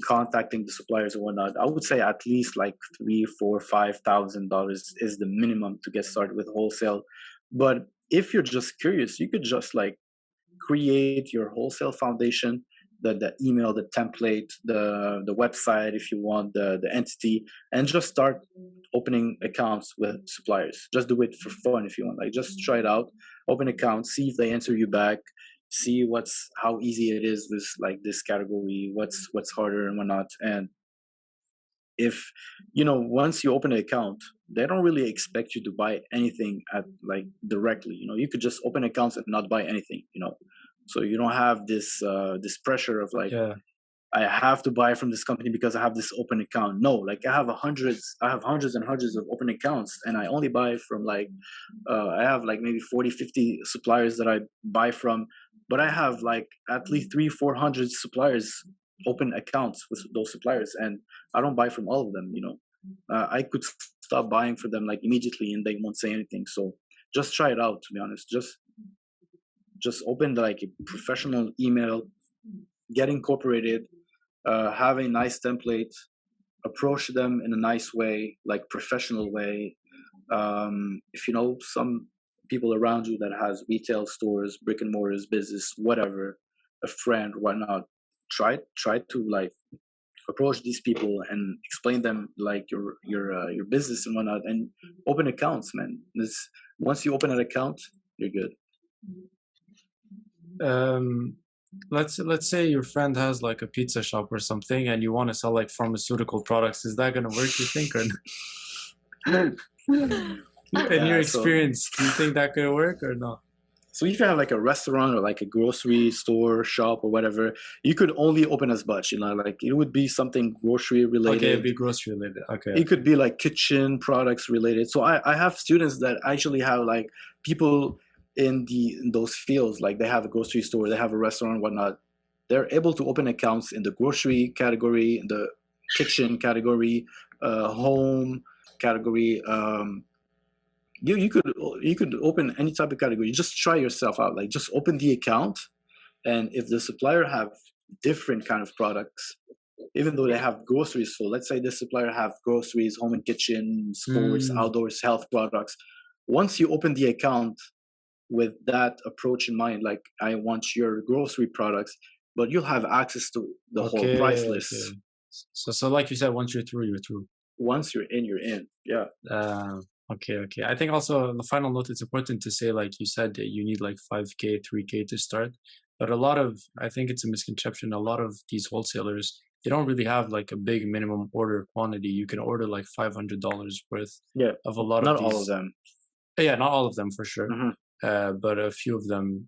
contacting the suppliers and whatnot. I would say at least like $3,000, $4,000, $5,000 is the minimum to get started with wholesale. But if you're just curious, you could just like create your wholesale foundation, the email, the template, the website, if you want, the entity, and just start opening accounts with suppliers. Just do it for fun if you want. Like just try it out, open accounts, see if they answer you back, see how easy it is with like this category, what's harder and whatnot. And if once you open an account, they don't really expect you to buy anything at like directly. You could just open accounts and not buy anything. So you don't have this pressure of like I have to buy from this company because I have this open account. No, like I have hundreds and hundreds of open accounts, and I only buy from like, I have like maybe 40, 50 suppliers that I buy from, but I have like at least 300-400 suppliers open accounts with those suppliers, and I don't buy from all of them. I could stop buying for them like immediately, and they won't say anything. So just try it out. To be honest, just open like a professional email, get incorporated, have a nice template, approach them in a nice way, like professional way. If you know some people around you that has retail stores, brick and mortars business, whatever, a friend, whatnot, try to like approach these people and explain them like your business and whatnot, and open accounts, man. Once you open an account, you're good. Let's say your friend has like a pizza shop or something, and you want to sell like pharmaceutical products. Is that gonna work, you think, or in your experience, do you think that could work or not? So if you have like a restaurant or like a grocery store, shop or whatever, you could only open as much, like it would be something grocery related. Okay, it'd be grocery related. Okay. It could be like kitchen products related. So I have students that actually have like people in those fields, like they have a grocery store, they have a restaurant, whatnot. They're able to open accounts in the grocery category, in the kitchen category, home category. You could open any type of category. You just try yourself out. Like just open the account, and if the supplier have different kind of products, even though they have groceries, so let's say the supplier have groceries, home and kitchen, sports, outdoors, health products. Once you open the account with that approach in mind, like I want your grocery products, but you'll have access to the whole price list. So like you said, once you're through, you're through. Once you're in, you're in. Yeah. Okay. I think also on the final note, it's important to say, like you said, that you need like 5K, 3K to start. But I think it's a misconception. A lot of these wholesalers, they don't really have like a big minimum order quantity. You can order like $500 worth of a lot of these. Not all of them. Yeah, not all of them for sure. Mm-hmm. But a few of them,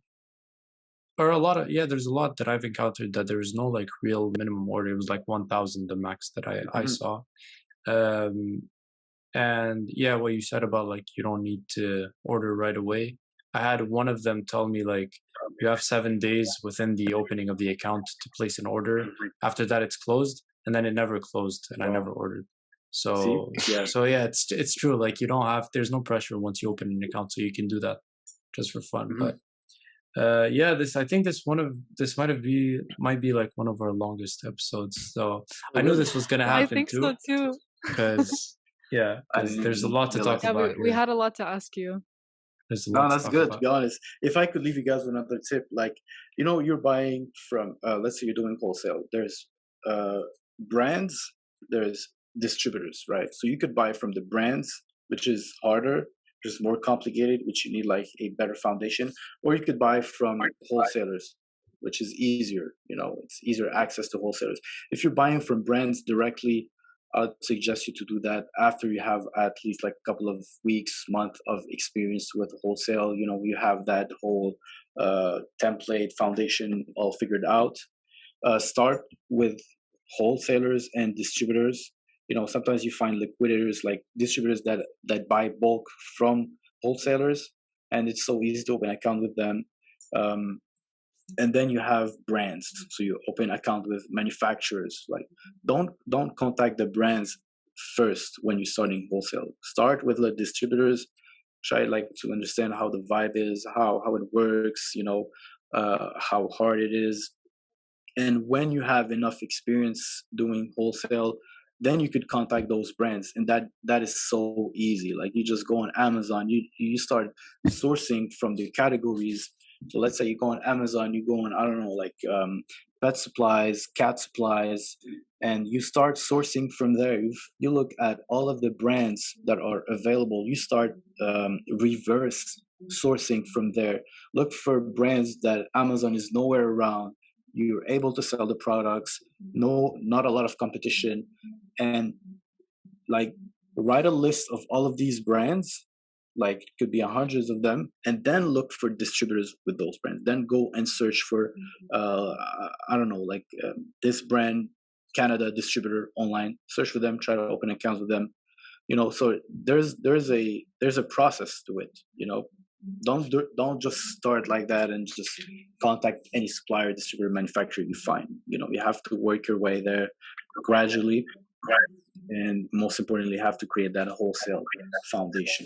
or a lot of, there's a lot that I've encountered that there was no like real minimum order. It was like 1,000 the max that I saw. And what you said about like you don't need to order right away. I had one of them tell me like you have 7 days within the opening of the account to place an order. After that, it's closed, and then it never closed, and I never ordered. So it's true. Like you don't have, there's no pressure once you open an account, so you can do that just for fun. But I think this might be like one of our longest episodes. So I knew this was gonna happen. I think so too. Because there's a lot to talk about. We had a lot to ask you. There's a lot. That's good. To be honest, if I could leave you guys with another tip, like you're buying from, let's say you're doing wholesale. There's brands, there's distributors, right? So you could buy from the brands, which is harder, which is more complicated, which you need like a better foundation, or you could buy from wholesalers, which is easier. It's easier access to wholesalers. If you're buying from brands directly, I'd suggest you to do that after you have at least like a couple of weeks, month of experience with wholesale. You have that whole template foundation all figured out. Start with wholesalers and distributors. Sometimes you find liquidators, like distributors that buy bulk from wholesalers, and it's so easy to open an account with them. And then you have brands, so you open account with manufacturers. Like don't contact the brands first when you're starting wholesale. Start with the distributors. Try like to understand how the vibe is, how it works, how hard it is. And when you have enough experience doing wholesale, then you could contact those brands, and that is so easy. Like you just go on Amazon, you start sourcing from the categories. So let's say you go on Amazon, you go on, I don't know, like pet supplies, cat supplies, and you start sourcing from there. You look at all of the brands that are available. You start reverse sourcing from there. Look for brands that Amazon is nowhere around. You're able to sell the products. Not a lot of competition. And like write a list of all of these brands like it could be hundreds of them, and then look for distributors with those brands. Then go and search for, I don't know, like this brand, Canada distributor online. Search for them. Try to open accounts with them. You know, so there's a process to it. You know, don't just start like that and just contact any supplier, distributor, manufacturer you find. You know, you have to work your way there gradually, and most importantly, have to create that wholesale foundation.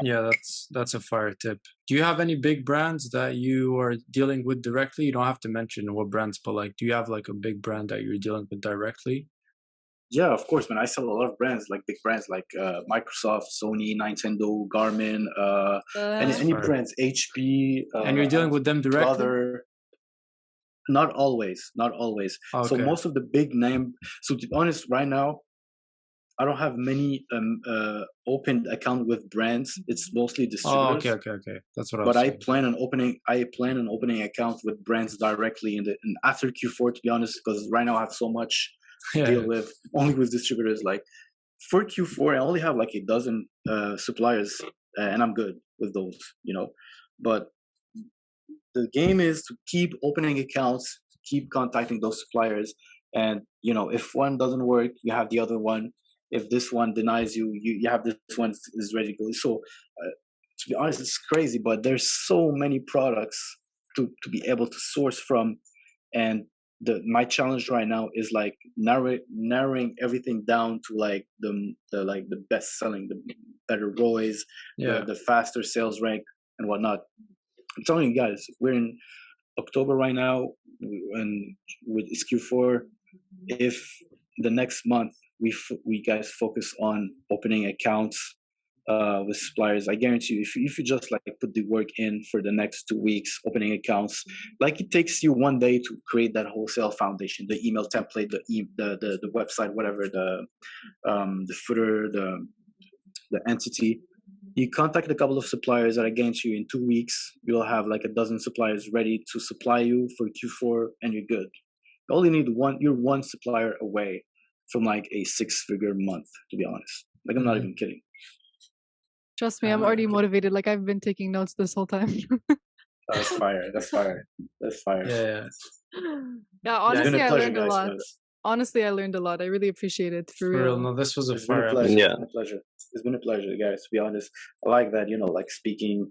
Yeah, that's a fire tip. Do you have any big brands that you are dealing with directly? You don't have to mention what brands, but like, do you have like a big brand that you're dealing with directly? Yeah, of course, man. I sell a lot of brands, like big brands like Microsoft, Sony, Nintendo, Garmin, any Fire. brands, HP. And you're dealing with them directly? Brother. Not always, not always. Okay. So most of the big name. So to be honest, right now, I don't have many opened account with brands. It's mostly distributors. Oh, okay. That's what I was But I saying. plan on opening accounts with brands directly in after Q4. To be honest, because right now I have so much to deal with, only with distributors. Like for Q4, I only have like a dozen suppliers, and I'm good with those. You know, but the game is to keep opening accounts, keep contacting those suppliers, and you know, if one doesn't work, you have the other one. If this one denies you, you have this one is ready to go. So, to be honest, it's crazy, but there's so many products to be able to source from, and my challenge right now is like narrowing everything down to like the best selling, the better ROIs, the faster sales rank and whatnot. I'm telling you guys, we're in October right now, and with it's Q4. If the next month we guys focus on opening accounts with suppliers, I guarantee you, if you just like put the work in for the next 2 weeks, opening accounts, like it takes you 1 day to create that wholesale foundation, the email template, the website, whatever, the footer, the entity. You contact a couple of suppliers that I guarantee you in 2 weeks, you'll have like a dozen suppliers ready to supply you for Q4, and you're good. You only need you're one supplier away from like a 6-figure month, to be honest. Like, I'm not even kidding. Trust me, I'm already motivated. Like, I've been taking notes this whole time. That's fire. That's fire. That's fire. Yeah, honestly, I learned a lot. Guys. Honestly, I learned a lot. I really appreciate it. For real. No, this was a It's been fire a pleasure. episode. Yeah. It's been a pleasure. It's been a pleasure, guys, to be honest. I like that, you know, like speaking,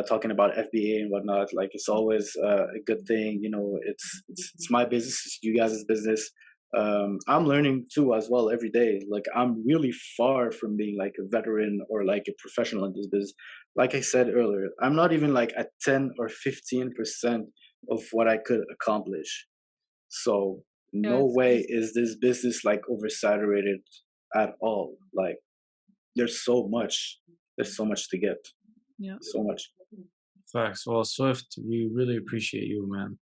talking about FBA and whatnot. Like, it's always a good thing. You know, it's my business. It's you guys' business. I'm learning too as well every day. Like, I'm really far from being like a veteran or like a professional in this business. Like I said earlier, I'm not even like at 10 or 15% of what I could accomplish. So no way is this business like oversaturated at all. Like, there's so much to get. Yeah. So much. Facts. Well, Swift, we really appreciate you, man.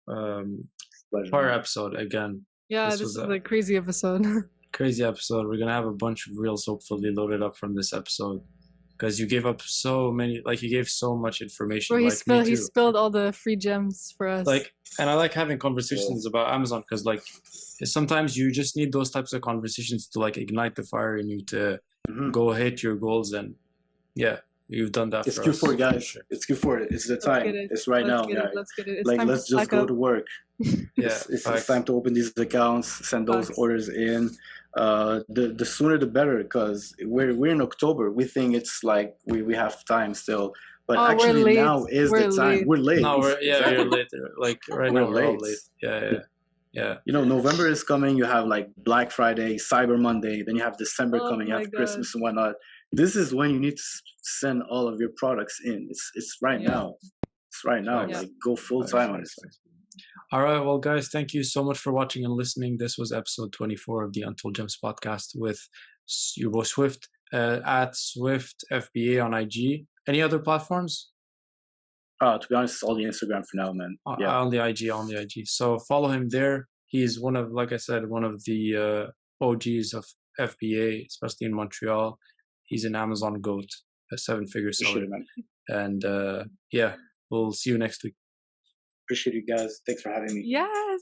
Pleasure, Fire man. episode again. Yeah, this is a crazy episode. Crazy episode. We're gonna have a bunch of reels hopefully loaded up from this episode, because you gave up so many, like you gave so much information. Bro, he he spilled all the free gems for us. Like, and I like having conversations about Amazon, because like sometimes you just need those types of conversations to like ignite the fire in you to go hit your goals. And yeah, you've done that. It's for Q4, us. guys. Sure. It's Q4. It's the time. It's right now, guys. Let's get it. It's like, time let's to just go to work. It's time to open these accounts, send those orders in. The sooner the better, because we're in October. We think it's like we have time still, but actually now is the time. We're late. No, you're late. Like right now we're all late. Yeah. You know, November is coming. You have like Black Friday, Cyber Monday. Then you have December coming. You have Christmas and whatnot. This is when you need to send all of your products in. It's right now. It's right now. Like, go full time on it. All right, well, guys, thank you so much for watching and listening. This was episode 24 of the Untold Gems podcast with your boy Swift at Swift FBA on IG. Any other platforms? To be honest, it's all the Instagram for now, man. On the IG. So follow him there. He's one of, like I said, one of the OGs of FBA, especially in Montreal. He's an Amazon GOAT, a 7-figure seller. Man. And yeah, we'll see you next week. Appreciate you guys. Thanks for having me. Yes.